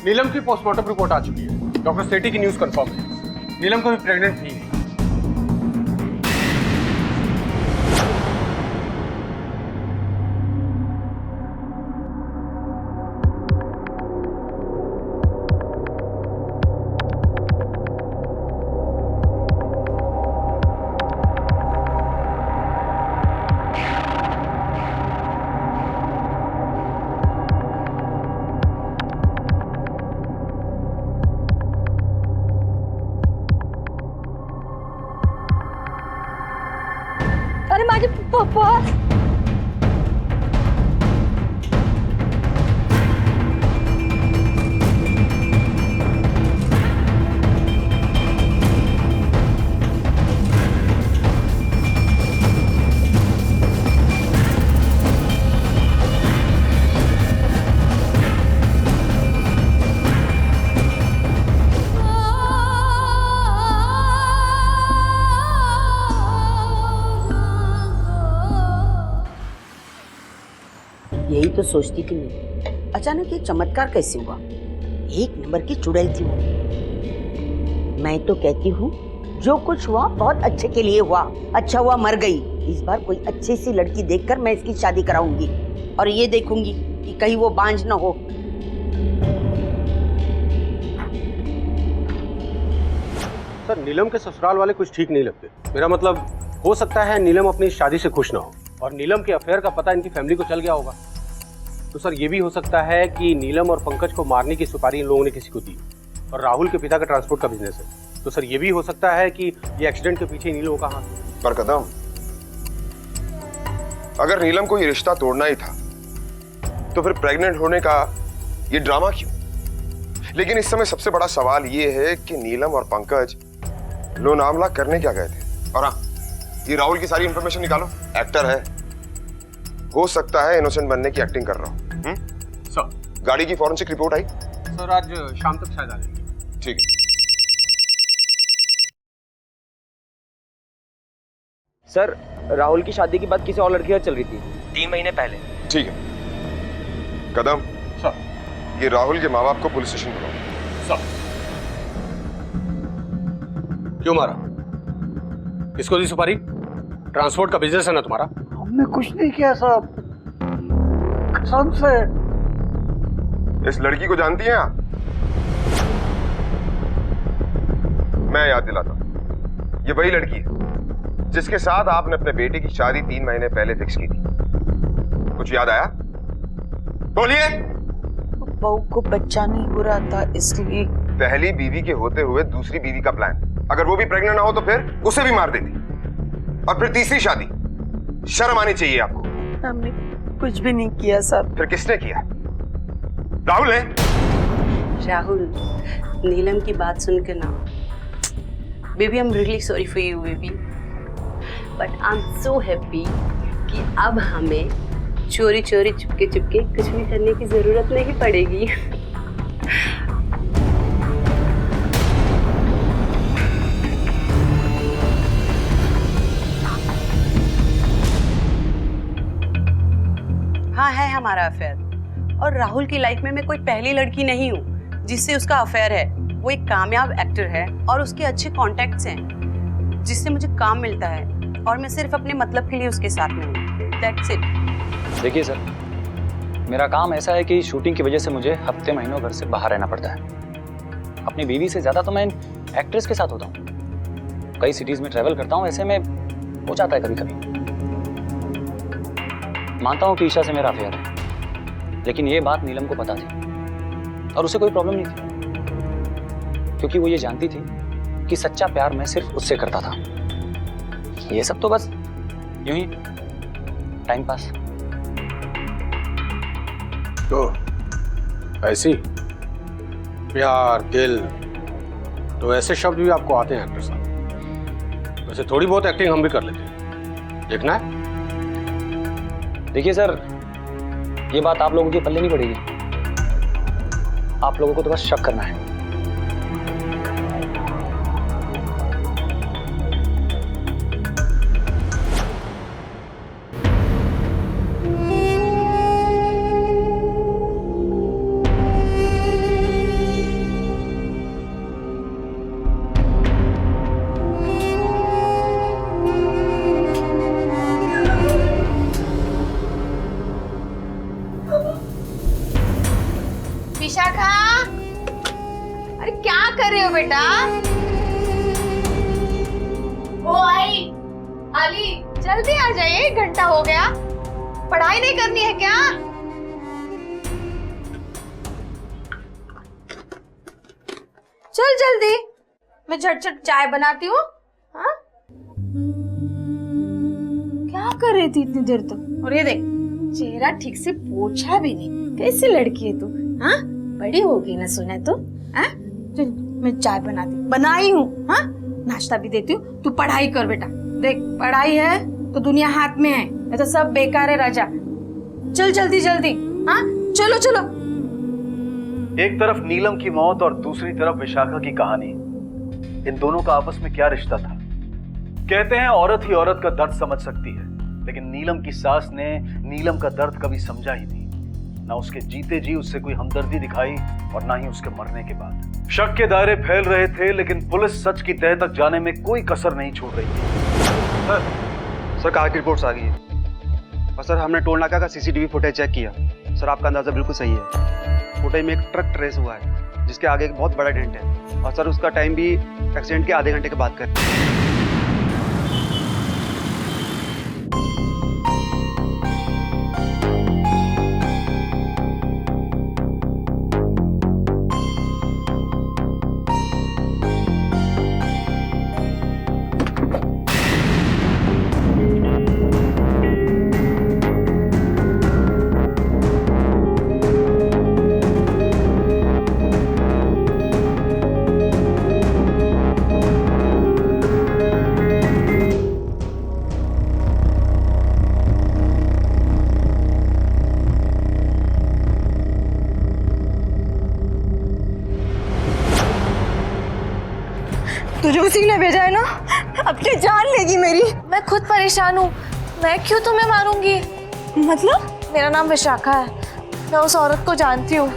नीलम की पोस्टमार्टम रिपोर्ट आ चुकी है। डॉक्टर सेठी की न्यूज कंफर्म है, नीलम को भी प्रेग्नेंट थी नहीं। अरे माझे पप्पा, यही तो सोचती थी मैं, अचानक ये चमत्कार कैसे हुआ? एक नंबर की चुड़ैल थी वो। मैं तो कहती हूँ जो कुछ हुआ बहुत अच्छे के लिए हुआ। अच्छा हुआ मर गई। इस बार कोई अच्छी सी लड़की देखकर मैं इसकी शादी कराऊंगी और ये देखूंगी कि कहीं वो बांझ न हो। सर, नीलम के ससुराल वाले कुछ ठीक नहीं लगते। मेरा मतलब, हो सकता है नीलम अपनी शादी से खुश ना हो और नीलम के अफेयर का पता इनकी फैमिली को चल गया होगा। तो सर, ये भी हो सकता है कि नीलम और पंकज को मारने की सुपारी इन लोगों ने किसी को दी, और राहुल के पिता का ट्रांसपोर्ट का बिजनेस है। तो सर, ये भी हो सकता है कि ये एक्सीडेंट के पीछे नीलम का हाथ है। पर कदम, अगर नीलम को ये रिश्ता तोड़ना ही था तो फिर प्रेग्नेंट होने का ये ड्रामा क्यों? लेकिन इस समय सबसे बड़ा सवाल ये है कि नीलम और पंकज लोनावला करने क्या गए थे? और हाँ, ये राहुल की सारी इंफॉर्मेशन निकालो। एक्टर है, हो सकता है इनोसेंट बनने की एक्टिंग कर रहा हूं। सर, गाड़ी की फॉरेंसिक रिपोर्ट आई? सर, आज शाम तक शायद आ जाएगी। ठीक है सर, राहुल की शादी की बात किसी और लड़की से चल रही थी 3 महीने पहले। ठीक है कदम, सर, ये राहुल के माँ बाप को पुलिस स्टेशन बुलाओ। सर, क्यों मारा? किसको दी सुपारी? ट्रांसपोर्ट का बिजनेस है ना तुम्हारा? हमने कुछ नहीं किया साहब, कसम से। इस लड़की को जानती हैं आप? मैं याद दिलाता हूं, ये वही लड़की है जिसके साथ आपने अपने बेटे की शादी 3 महीने पहले फिक्स की थी। कुछ याद आया? बोलिए। बहू को बच्चा नहीं हो रहा था, इसलिए। पहली बीवी के होते हुए दूसरी बीवी का प्लान, अगर वो भी प्रेग्नेंट ना हो तो फिर उसे भी मार देती, और फिर तीसरी शादी। शर्म आनी चाहिए आपको। हमने कुछ भी नहीं किया साहब। फिर किसने किया? राहुल ने। राहुल, नीलम की बात सुनकर ना, baby I am really sorry for you baby, but I am so happy कि अब हमें चोरी चोरी चुपके चुपके कुछ भी करने की जरूरत नहीं पड़ेगी। हाँ, है हमारा अफेयर, और राहुल की लाइफ में मैं कोई पहली लड़की नहीं हूँ जिससे उसका अफेयर है। वो एक कामयाब एक्टर है और उसके अच्छे कॉन्टैक्ट्स हैं जिससे मुझे काम मिलता है। और मैं सिर्फ अपने मतलब के लिए उसके साथ में हूँ। That's it. देखिए सर, मेरा काम ऐसा है कि शूटिंग की वजह से मुझे हफ्ते महीनों घर से बाहर रहना पड़ता है। अपनी बीवी से ज्यादा तो मैं एक्ट्रेस के साथ होता हूँ। कई सिटीज में ट्रैवल करता हूँ, ऐसे में हो जाता है कभी कभी। मानता हूँ कि ईशा से मेरा अफेयर है, लेकिन ये बात नीलम को पता थी और उसे कोई प्रॉब्लम नहीं थी, क्योंकि वो ये जानती थी कि सच्चा प्यार मैं सिर्फ उससे करता था। ये सब तो बस यूं ही टाइम पास। तो ऐसी प्यार, दिल, तो ऐसे शब्द भी आपको आते हैं एक्टर साहब? वैसे थोड़ी बहुत एक्टिंग हम भी कर लेते हैं, देखना है? देखिए सर, ये बात आप लोगों के पल्ले नहीं पड़ेगी। आप लोगों को तो बस शक करना है। विशाखा, अरे क्या कर रहे हो बेटा? ओ आई, अली जल्दी आ जाइए, 1 घंटा हो गया। पढ़ाई नहीं करनी है क्या? चल जल्दी, मैं झट चाय बनाती हूँ। हाँ? क्या कर रही थी इतनी देर तक? और ये देख, चेहरा ठीक से पोछा भी नहीं। कैसी लड़की है तू? हाँ, बड़ी होगी ना सुने तो। हाँ, चल मैं चाय बनाई हूँ। हाँ, नाश्ता भी देती हूँ। तू पढ़ाई कर बेटा। देख, पढ़ाई है तो दुनिया हाथ में है, नहीं तो सब बेकार है राजा। चल जल्दी जल्दी। हाँ, चलो चलो। एक तरफ नीलम की मौत और दूसरी तरफ विशाखा की कहानी। इन दोनों का आपस में क्या रिश्ता था? कहते हैं औरत ही औरत का दर्द समझ सकती है, लेकिन नीलम की सास ने नीलम का दर्द कभी समझा ही नहीं। ना उसके जीते जी उससे कोई हमदर्दी दिखाई और ना ही उसके मरने के बाद। शक के दायरे फैल रहे थे, लेकिन पुलिस सच की तह तक जाने में कोई कसर नहीं छोड़ रही थी। सर कार की रिपोर्ट्स आ गई है और सर हमने टोल नाका का सीसीटीवी फुटेज चेक किया। सर आपका अंदाजा बिल्कुल सही है। फुटेज में एक ट्रक ट्रेस हुआ है जिसके आगे एक बहुत बड़ा डेंट है, और सर उसका टाइम भी एक्सीडेंट के आधे घंटे के बाद का है। तुझे उसी ने भेजा है ना? अपनी जान लेगी मेरी। मैं खुद परेशान हूँ, मैं क्यों तुम्हें मारूंगी? मतलब? मेरा नाम विशाखा है, मैं उस औरत को जानती हूँ।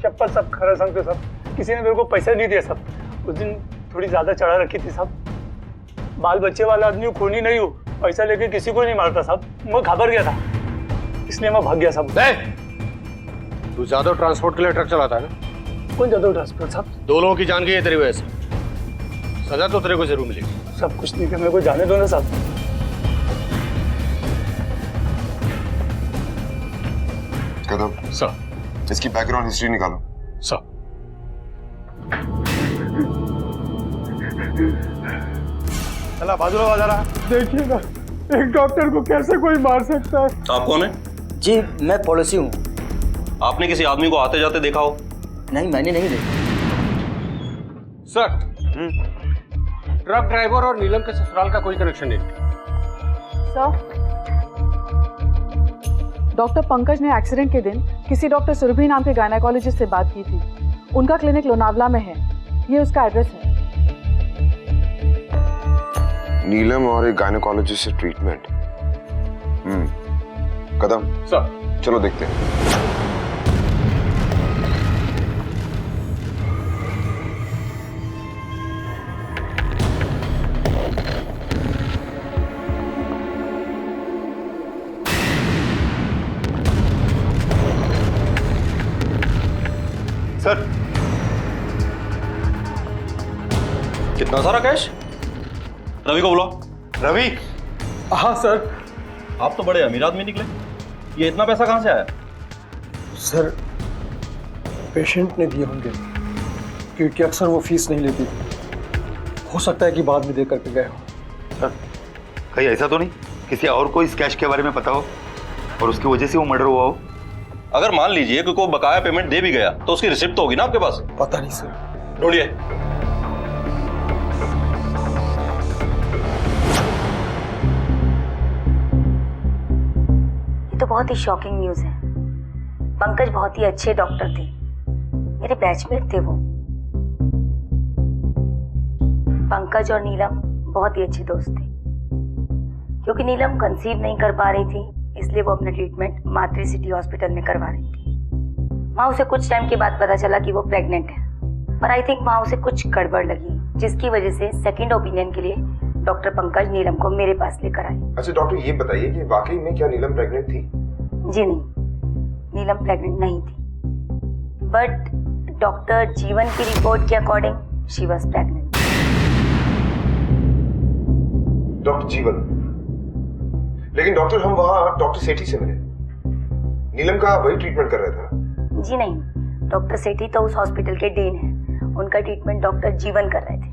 चप्पल सब खरा संग सब, किसी ने मेरे को पैसा नहीं दिया सब। उस दिन थोड़ी ज्यादा चढ़ा रखी थी सब। बाल बच्चे वाला आदमी खूनी नहीं हूँ, पैसा लेके किसी को नहीं मारता सब। मैं घबरा गया था, इसलिए मैं भाग गया सब। तू जादव ट्रांसपोर्ट के लिए ट्रक चलाता है ना? कौन जादव ट्रांसपोर्ट साहब? 2 लोगों की जान गई है तेरी वजह से। सजा तो तेरे को जरूर मिलेगी। सब कुछ नहीं, मेरे को जाने दो ना साहब। कदम सर, इसकी बैकग्राउंड हिस्ट्री निकालो। सर। चला बाजूला वाला रहा। देखिएगा, एक डॉक्टर को कैसे कोई मार सकता है। आप कौन है? जी मैं पड़ोसी हूँ। आपने किसी आदमी को आते जाते देखा हो? नहीं मैंने नहीं देखा। सर, ट्रक ड्राइवर और नीलम के ससुराल का कोई कनेक्शन नहीं। सर, डॉक्टर पंकज ने एक्सीडेंट के दिन किसी डॉक्टर सुरभि नाम के गायनेकोलॉजिस्ट से बात की थी। उनका क्लिनिक लोनावला में है। ये उसका एड्रेस है। नीलम और एक गायनेकोलॉजिस्ट से ट्रीटमेंट। कदम सर, चलो देखते हैं। सर, कितना सारा कैश? रवि को बुलाओ। रवि। हाँ सर। आप तो बड़े अमीर आदमी निकले, ये इतना पैसा कहाँ से आया? सर, पेशेंट ने दिए होंगे क्योंकि अक्सर वो फीस नहीं लेती। हो सकता है कि बाद में दे करके गए हो। सर, कहीं ऐसा तो नहीं किसी और को इस कैश के बारे में पता हो और उसकी वजह से वो मर्डर हुआ हो? अगर मान लीजिए कि कोई बकाया पेमेंट दे भी गया तो उसकी रिसिप्ट तो होगी ना आपके पास? पता नहीं सर। ढूंढिए। ये तो बहुत ही शॉकिंग न्यूज़ है। पंकज बहुत ही अच्छे डॉक्टर थे, मेरे बैचमेट थे वो। पंकज और नीलम बहुत ही अच्छे दोस्त थे। क्योंकि नीलम कंसीव नहीं कर पा रही थी, इसलिए वो अपना ट्रीटमेंट मातृ सिटी हॉस्पिटल में करवा रही थी। वहाँ उसे कुछ टाइम के बाद पता चला कि वो प्रेग्नेंट है, पर आई थिंक वहाँ उसे कुछ गड़बड़ लगी, जिसकी वजह से सेकंड ओपिनियन के लिए डॉक्टर पंकज नीलम को मेरे पास लेकर आए। अच्छा डॉक्टर, ये बताइए कि वाकई में क्या नीलम प्रेग्नेंट थी? जी नहीं, नीलम प्रेग्नेंट नहीं थी, बट डॉक्टर जीवन की रिपोर्ट के according she was pregnant. Doctor जीवन? लेकिन डॉक्टर, हम वहाँ डॉक्टर सेठी से मिले, नीलम का वही ट्रीटमेंट कर रहे थे। जी नहीं, डॉक्टर सेठी तो उस हॉस्पिटल के डीन हैं, उनका ट्रीटमेंट डॉक्टर जीवन कर रहे थे।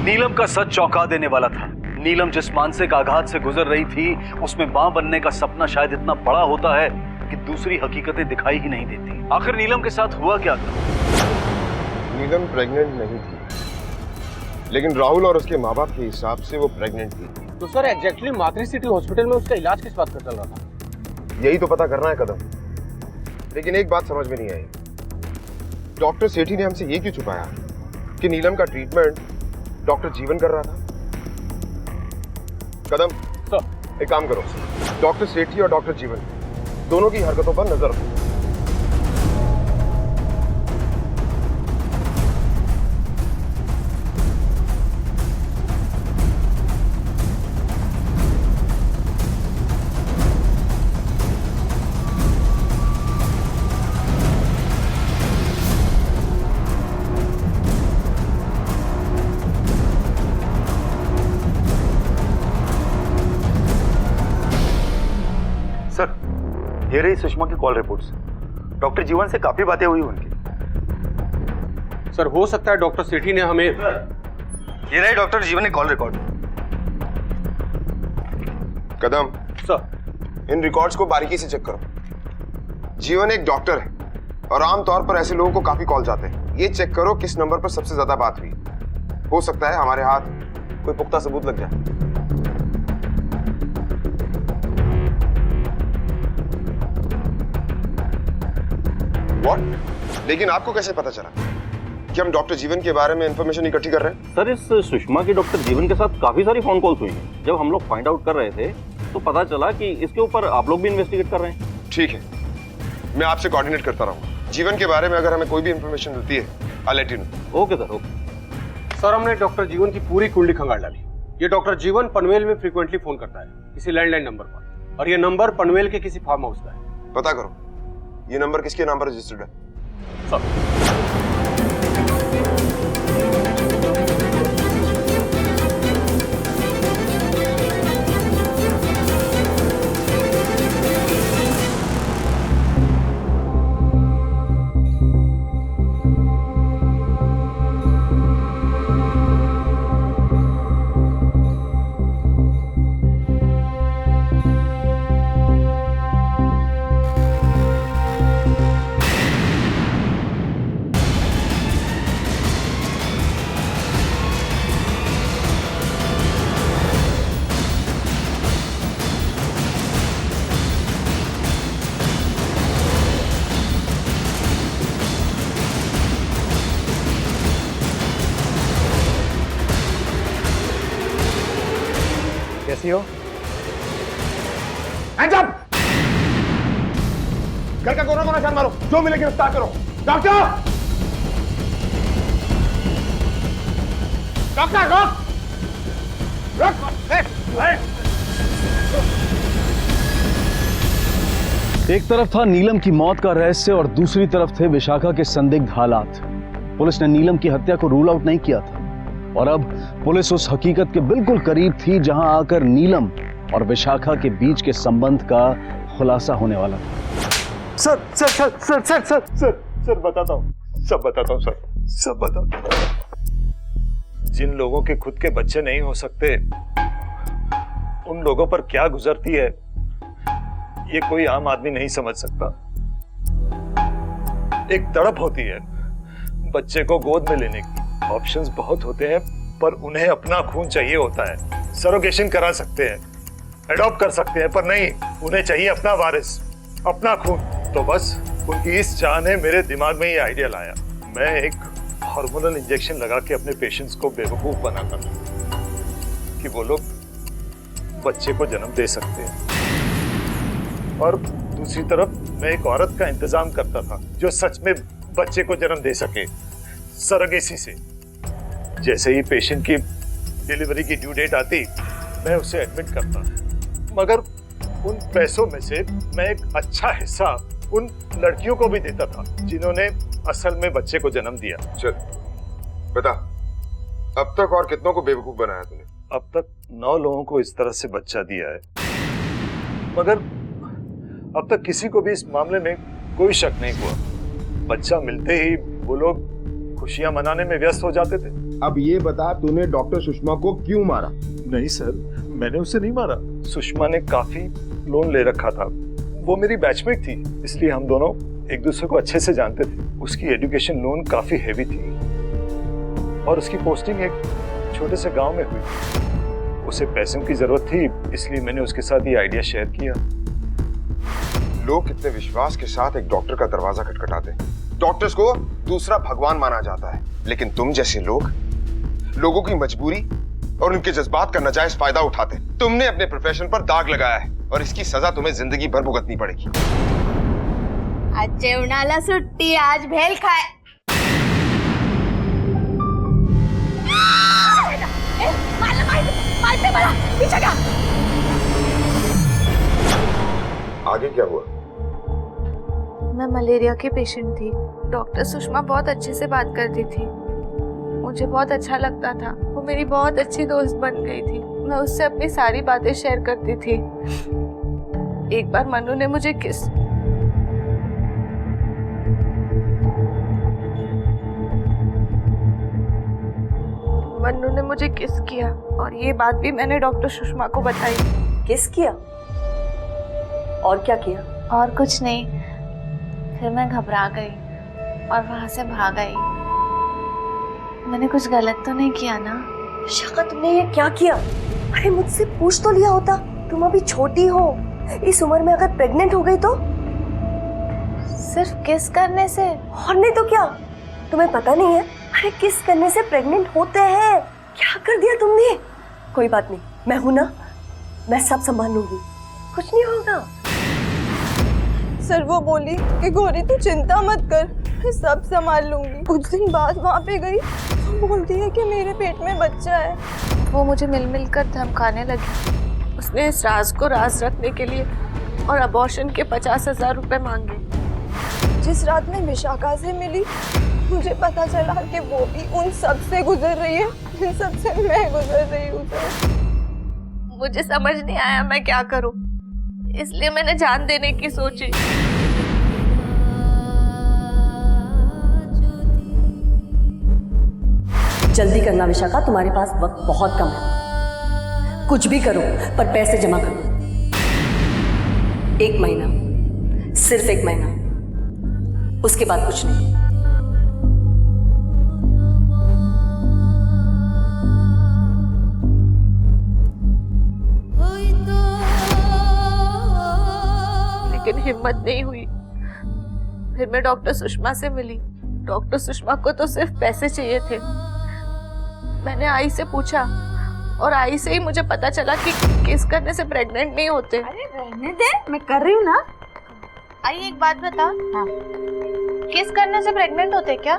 नीलम का सच चौंका देने वाला था। नीलम जिस मानसिक आघात से गुजर रही थी, उसमें मां बनने का सपना शायद इतना बड़ा होता है कि दूसरी हकीकतें दिखाई ही नहीं देती। आखिर नीलम के साथ हुआ क्या था? नीलम प्रेग्नेंट नहीं थी, लेकिन राहुल और उसके माँ बाप के हिसाब से वो प्रेग्नेंट थी। तो सर, एग्जैक्टली मातृ सिटी हॉस्पिटल में उसका इलाज किस बात का चल रहा था? यही तो पता करना है कदम। लेकिन एक बात समझ में नहीं आई, डॉक्टर सेठी ने हमसे ये क्यों छुपाया कि नीलम का ट्रीटमेंट डॉक्टर जीवन कर रहा था? कदम सर, एक काम करो, डॉक्टर सेठी और डॉक्टर जीवन दोनों की हरकतों पर नजर रखो। ये रही सुषमा की कॉल रिपोर्ट्स। डॉक्टर जीवन से काफी बातें हुई उनकी। सर, हो सकता है डॉक्टर सेठी ने हमें। ये रही डॉक्टर जीवन की कॉल रिकॉर्ड। कदम सर, इन रिकॉर्ड्स को बारीकी से चेक करो। जीवन एक डॉक्टर है और आमतौर पर ऐसे लोगों को काफी कॉल जाते हैं। ये चेक करो किस नंबर पर सबसे ज्यादा बात हुई। हो सकता है हमारे हाथ कोई पुख्ता सबूत लग जाए। What? लेकिन आपको कैसे पता चला कि हम डॉक्टर जीवन के बारे में इंफॉर्मेशन इकट्ठी कर रहे हैं? सर, इस सुषमा की डॉक्टर जीवन के साथ काफी सारी फोन कॉल्स हुई हैं। जब हम लोग फाइंड आउट कर रहे थे तो पता चला कि इसके ऊपर आप लोग भी इन्वेस्टिगेट कर रहे हैं। ठीक है, मैं आपसे कोऑर्डिनेट करता रहूंगा। जीवन के बारे में अगर हमें कोई भी इंफॉर्मेशन मिलती है, I'll let you know। Okay sir, okay. Sir, हमने डॉक्टर जीवन की पूरी कुंडली खंगाल डाली। ये डॉक्टर जीवन पनवेल में फ्रीक्वेंटली फोन करता है किसी लैंडलाइन नंबर पर, और ये नंबर पनवेल के किसी फार्म हाउस का है। पता करो ये नंबर किसके नाम पर रजिस्टर्ड है। करती हो? Hands up! घर का कोना कोना छान मारो, जो मिले गिरफ्तार करो। डॉक्टर! डॉक्टर रोक! एक तरफ था नीलम की मौत का रहस्य और दूसरी तरफ थे विशाखा के संदिग्ध हालात। पुलिस ने नीलम की हत्या को रूल आउट नहीं किया था और अब पुलिस उस हकीकत के बिल्कुल करीब थी जहां आकर नीलम और विशाखा के बीच के संबंध का खुलासा होने वाला था। Sir sir sir sir sir sir sir sir बताता हूँ, सब बताता हूँ सर, सब बताता हूँ। जिन लोगों के खुद के बच्चे नहीं हो सकते, उन लोगों पर क्या गुजरती है ये कोई आम आदमी नहीं समझ सकता। एक तड़प होती है बच्चे को गोद में लेने की। ऑप्शंस बहुत होते हैं पर उन्हें अपना खून चाहिए होता है। सरोगेशन करा सकते हैं, एडॉप्ट कर सकते हैं, पर नहीं, उन्हें चाहिए अपना वारिस, अपना खून। तो बस उनकी इस चाह ने मेरे दिमाग में ये आइडिया लाया। मैं एक हार्मोनल इंजेक्शन लगा के अपने पेशेंट्स को बेवकूफ बनाता था कि वो लोग बच्चे को जन्म दे सकते हैं, और दूसरी तरफ मैं एक औरत का इंतजाम करता था जो सच में बच्चे को जन्म दे सके सरोगेसी से। जैसे ही पेशेंट की डिलीवरी की ड्यू डेट आती, मैं उसे एडमिट करता, मगर उन पैसों में से मैं एक अच्छा हिस्सा उन लड़कियों को भी देता था जिन्होंने असल में बच्चे को जन्म दिया। चल बता, अब तक और कितनों को बेवकूफ बनाया तूने? अब तक 9 लोगों को इस तरह से बच्चा दिया है, मगर अब तक किसी को भी इस मामले में कोई शक नहीं हुआ। बच्चा मिलते ही वो लोग खुशियां मनाने में व्यस्त हो जाते थे। अब ये बता, तूने डॉक्टर सुषमा को क्यों मारा? नहीं सर, मैंने उसे नहीं मारा। सुषमा ने काफी लोन ले रखा था, वो मेरी बैचमेट थी, इसलिए हम दोनों एक दूसरे को अच्छे से जानते थे। उसकी एजुकेशन लोन काफी हेवी थी और उसकी पोस्टिंग एक छोटे से गांव में हुई। उसे पैसों की जरूरत थी, इसलिए मैंने उसके साथ ये आइडिया शेयर किया। लोग कितने विश्वास के साथ एक डॉक्टर का दरवाजा खटखटाते हैं। डॉक्टर्स को दूसरा भगवान माना जाता है, लेकिन तुम जैसे लोग लोगों की मजबूरी और उनके जज्बात का नाजायज फायदा उठाते। तुमने अपने प्रोफेशन पर दाग लगाया है और इसकी सजा तुम्हें जिंदगी भर भुगतनी पड़ेगी। आज जेवणाला सुट्टी, आज भेल खाए। आगे क्या हुआ? मैं मलेरिया की पेशेंट थी। डॉक्टर सुषमा बहुत अच्छे से बात करती थी, मुझे बहुत अच्छा लगता था। वो मेरी बहुत अच्छी दोस्त बन गई थी। मैं उससे अपनी सारी बातें शेयर करती थी। एक बार मनु ने मुझे किस किया और ये बात भी मैंने डॉक्टर सुषमा को बताई। किस किया? और क्या किया? और कुछ नहीं, फिर मैं घबरा गई और वहां से भाग आई। मैंने कुछ गलत तो नहीं किया ना? विशाखा, तुमने ये क्या किया? अरे मुझसे पूछ तो लिया होता, तुम अभी छोटी हो। इस उम्र में अगर प्रेग्नेंट हो गई तो? सिर्फ किस करने से? और नहीं तो क्या? तुम्हें पता नहीं है? अरे किस करने से प्रेग्नेंट होते हैं। क्या कर दिया तुमने? कोई बात नहीं, मैं हूं ना, मैं सब संभाल लूंगी, कुछ नहीं होगा। सर वो बोली कि गौरी तू चिंता मत कर, मैं सब संभाल लूंगी। कुछ दिन बाद वहाँ पे गई तो बोलती है कि मेरे पेट में बच्चा है। वो मुझे मिल कर धमकाने लगी। उसने इस राज को राज रखने के लिए और अबॉर्शन के 50,000 रुपए मांगे। जिस रात में विशाखा से मिली, मुझे पता चला कि वो भी उन सब से गुजर रही है जिन सब से मैं गुजर रही हूँ। मुझे समझ नहीं आया मैं क्या करूं, इसलिए मैंने जान देने की सोची। जल्दी करना विशाखा, तुम्हारे पास वक्त बहुत कम है। कुछ भी करो पर पैसे जमा करो। 1 महीना, सिर्फ 1 महीना, उसके बाद कुछ नहीं। लेकिन हिम्मत नहीं हुई। फिर मैं डॉक्टर सुषमा से मिली। डॉक्टर सुषमा को तो सिर्फ पैसे चाहिए थे। मैंने आई से पूछा और आई से ही मुझे पता चला कि किस करने से प्रेग्नेंट नहीं होते। अरे रहने दे, मैं कर रही हूँ ना। आई एक बात बता, हाँ, किस करने से प्रेग्नेंट होते क्या?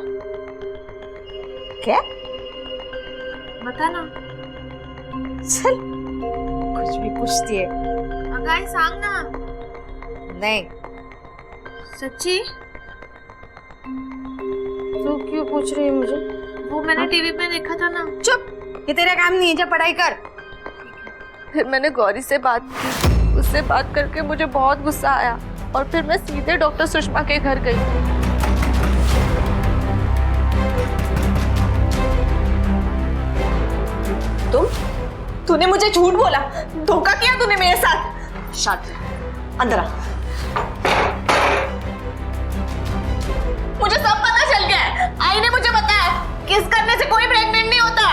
क्या? बता ना। चल, कुछ भी पूछती है। अगाई सांग ना। नहीं। सच्ची? तू क्यों पूछ रही है मुझे? वो मैंने टीवी पे देखा था ना। चुप, ये तेरा काम नहीं है, जा पढ़ाई कर। फिर मैंने गौरी से बात की, उससे बात करके मुझे बहुत गुस्सा आया और फिर मैं सीधे डॉक्टर सुषमा के घर गई। तूने मुझे झूठ बोला, धोखा किया तूने मेरे साथ। शांत, अंदर आ। मुझे सब पता चल गया है। आई ने मुझे बताया किस करने से कोई प्रेग्नेंट नहीं होता।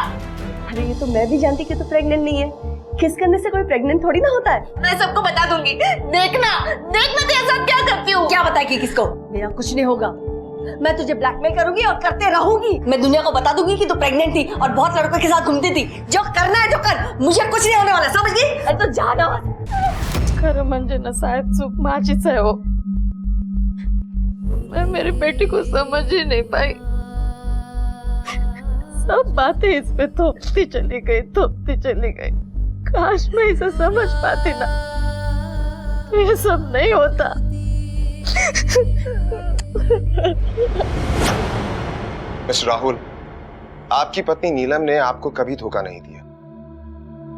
अरे ये तो मैं भी जानती कि तू प्रेग्नेंट नहीं है। किस करने से कोई प्रेग्नेंट थोड़ी ना होता है। मैं सबको बता दूंगी। देखना तेरे साथ क्या करती हूँ। क्या बताएगी किसको? मेरा कुछ नहीं होगा। मैं तुझे ब्लैकमेल करूंगी और करते रहूंगी। मैं दुनिया को बता दूंगी कि तू प्रेग्नेंट थी और बहुत लड़कों के साथ घूमती थी। जो करना है जो कर, मुझे कुछ नहीं होने वाला, समझ गई? अरे तो जाना। खरं म्हणजे ना साहेब, चूक माझीच है वो। मैं मेरी बेटी को समझ ही नहीं पाई। सब बातें इस पे थोपती चली गई। काश मैं इसे समझ पाती ना, तो ये सब नहीं होता। मिस्टर राहुल, आपकी पत्नी नीलम ने आपको कभी धोखा नहीं दिया।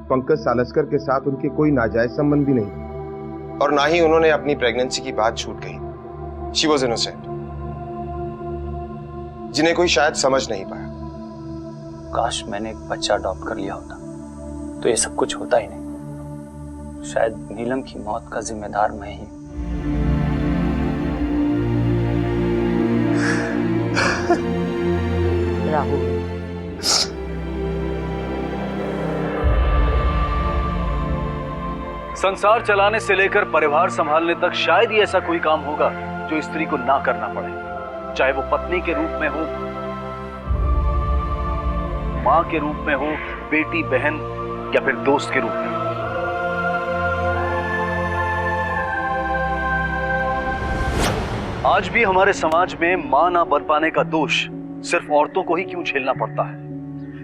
पंकज सालस्कर के साथ उनके कोई नाजायज संबंध भी नहीं थे और ना ही उन्होंने अपनी प्रेगनेंसी की बात झूठ कही। शी वॉज इनोसेंट, जिन्हें कोई शायद समझ नहीं पाया। काश मैंने एक बच्चा अडॉप्ट कर लिया होता तो ये सब कुछ होता ही नहीं। शायद नीलम की मौत का जिम्मेदार मैं ही। राहुल, संसार चलाने से लेकर परिवार संभालने तक शायद ही ऐसा कोई काम होगा जो स्त्री को ना करना पड़े, चाहे वो पत्नी के रूप में हो, मां के रूप में हो, बेटी बहन या फिर दोस्त के रूप में। आज भी हमारे समाज में मां ना बन पाने का दोष सिर्फ औरतों को ही क्यों झेलना पड़ता है?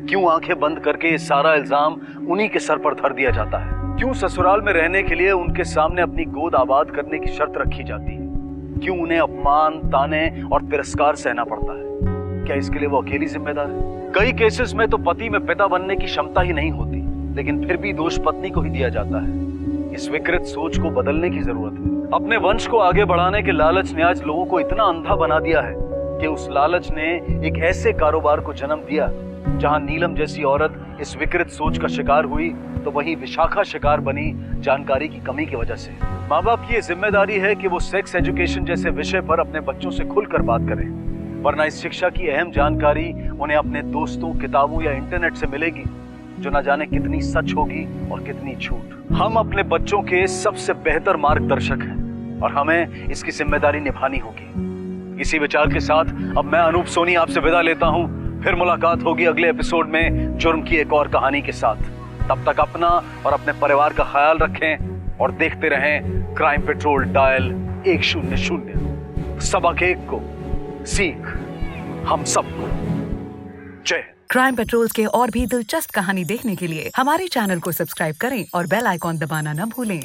क्यों आंखें बंद करके ये सारा इल्जाम उन्हीं के सर पर धर दिया जाता है? क्यों ससुराल में रहने के लिए उनके सामने अपनी गोद आबाद करने की शर्त रखी जाती है? क्यों उन्हें अपमान, ताने और तिरस्कार सहना पड़ता है? क्या इसके लिए वो अकेली जिम्मेदार है? कई केसेस में तो पति में पिता बनने की क्षमता ही नहीं होती, लेकिन फिर भी दोष पत्नी को ही दिया जाता है। इस विकृत सोच को बदलने की जरूरत है। अपने वंश को आगे बढ़ाने के लालच ने आज लोगों को इतना अंधा बना दिया है कि उस लालच ने एक ऐसे कारोबार को जन्म दिया जहां नीलम जैसी औरत इस विकृत सोच का शिकार हुई तो वहीं विशाखा शिकार बनी जानकारी की कमी की वजह से। माँ बाप की ये जिम्मेदारी है कि वो सेक्स एजुकेशन जैसे विषय पर अपने बच्चों से खुलकर बात करें, वरना इस शिक्षा की अहम जानकारी उन्हें अपने दोस्तों, किताबों या इंटरनेट से मिलेगी जो न जाने कितनी सच होगी और कितनी झूठ। हम अपने बच्चों के सबसे बेहतर मार्गदर्शक हैं और हमें इसकी जिम्मेदारी निभानी होगी। इसी विचार के साथ अब मैं अनूप सोनी आपसे विदा लेता हूं। फिर मुलाकात होगी अगले एपिसोड में जुर्म की एक और कहानी के साथ। तब तक अपना और अपने परिवार का ख्याल रखें और देखते रहें क्राइम पेट्रोल डायल 100। सबक एक को सीख हम सबको। जय। क्राइम पेट्रोल के और भी दिलचस्प कहानी देखने के लिए हमारे चैनल को सब्सक्राइब करें और बेल आइकॉन दबाना न भूलें।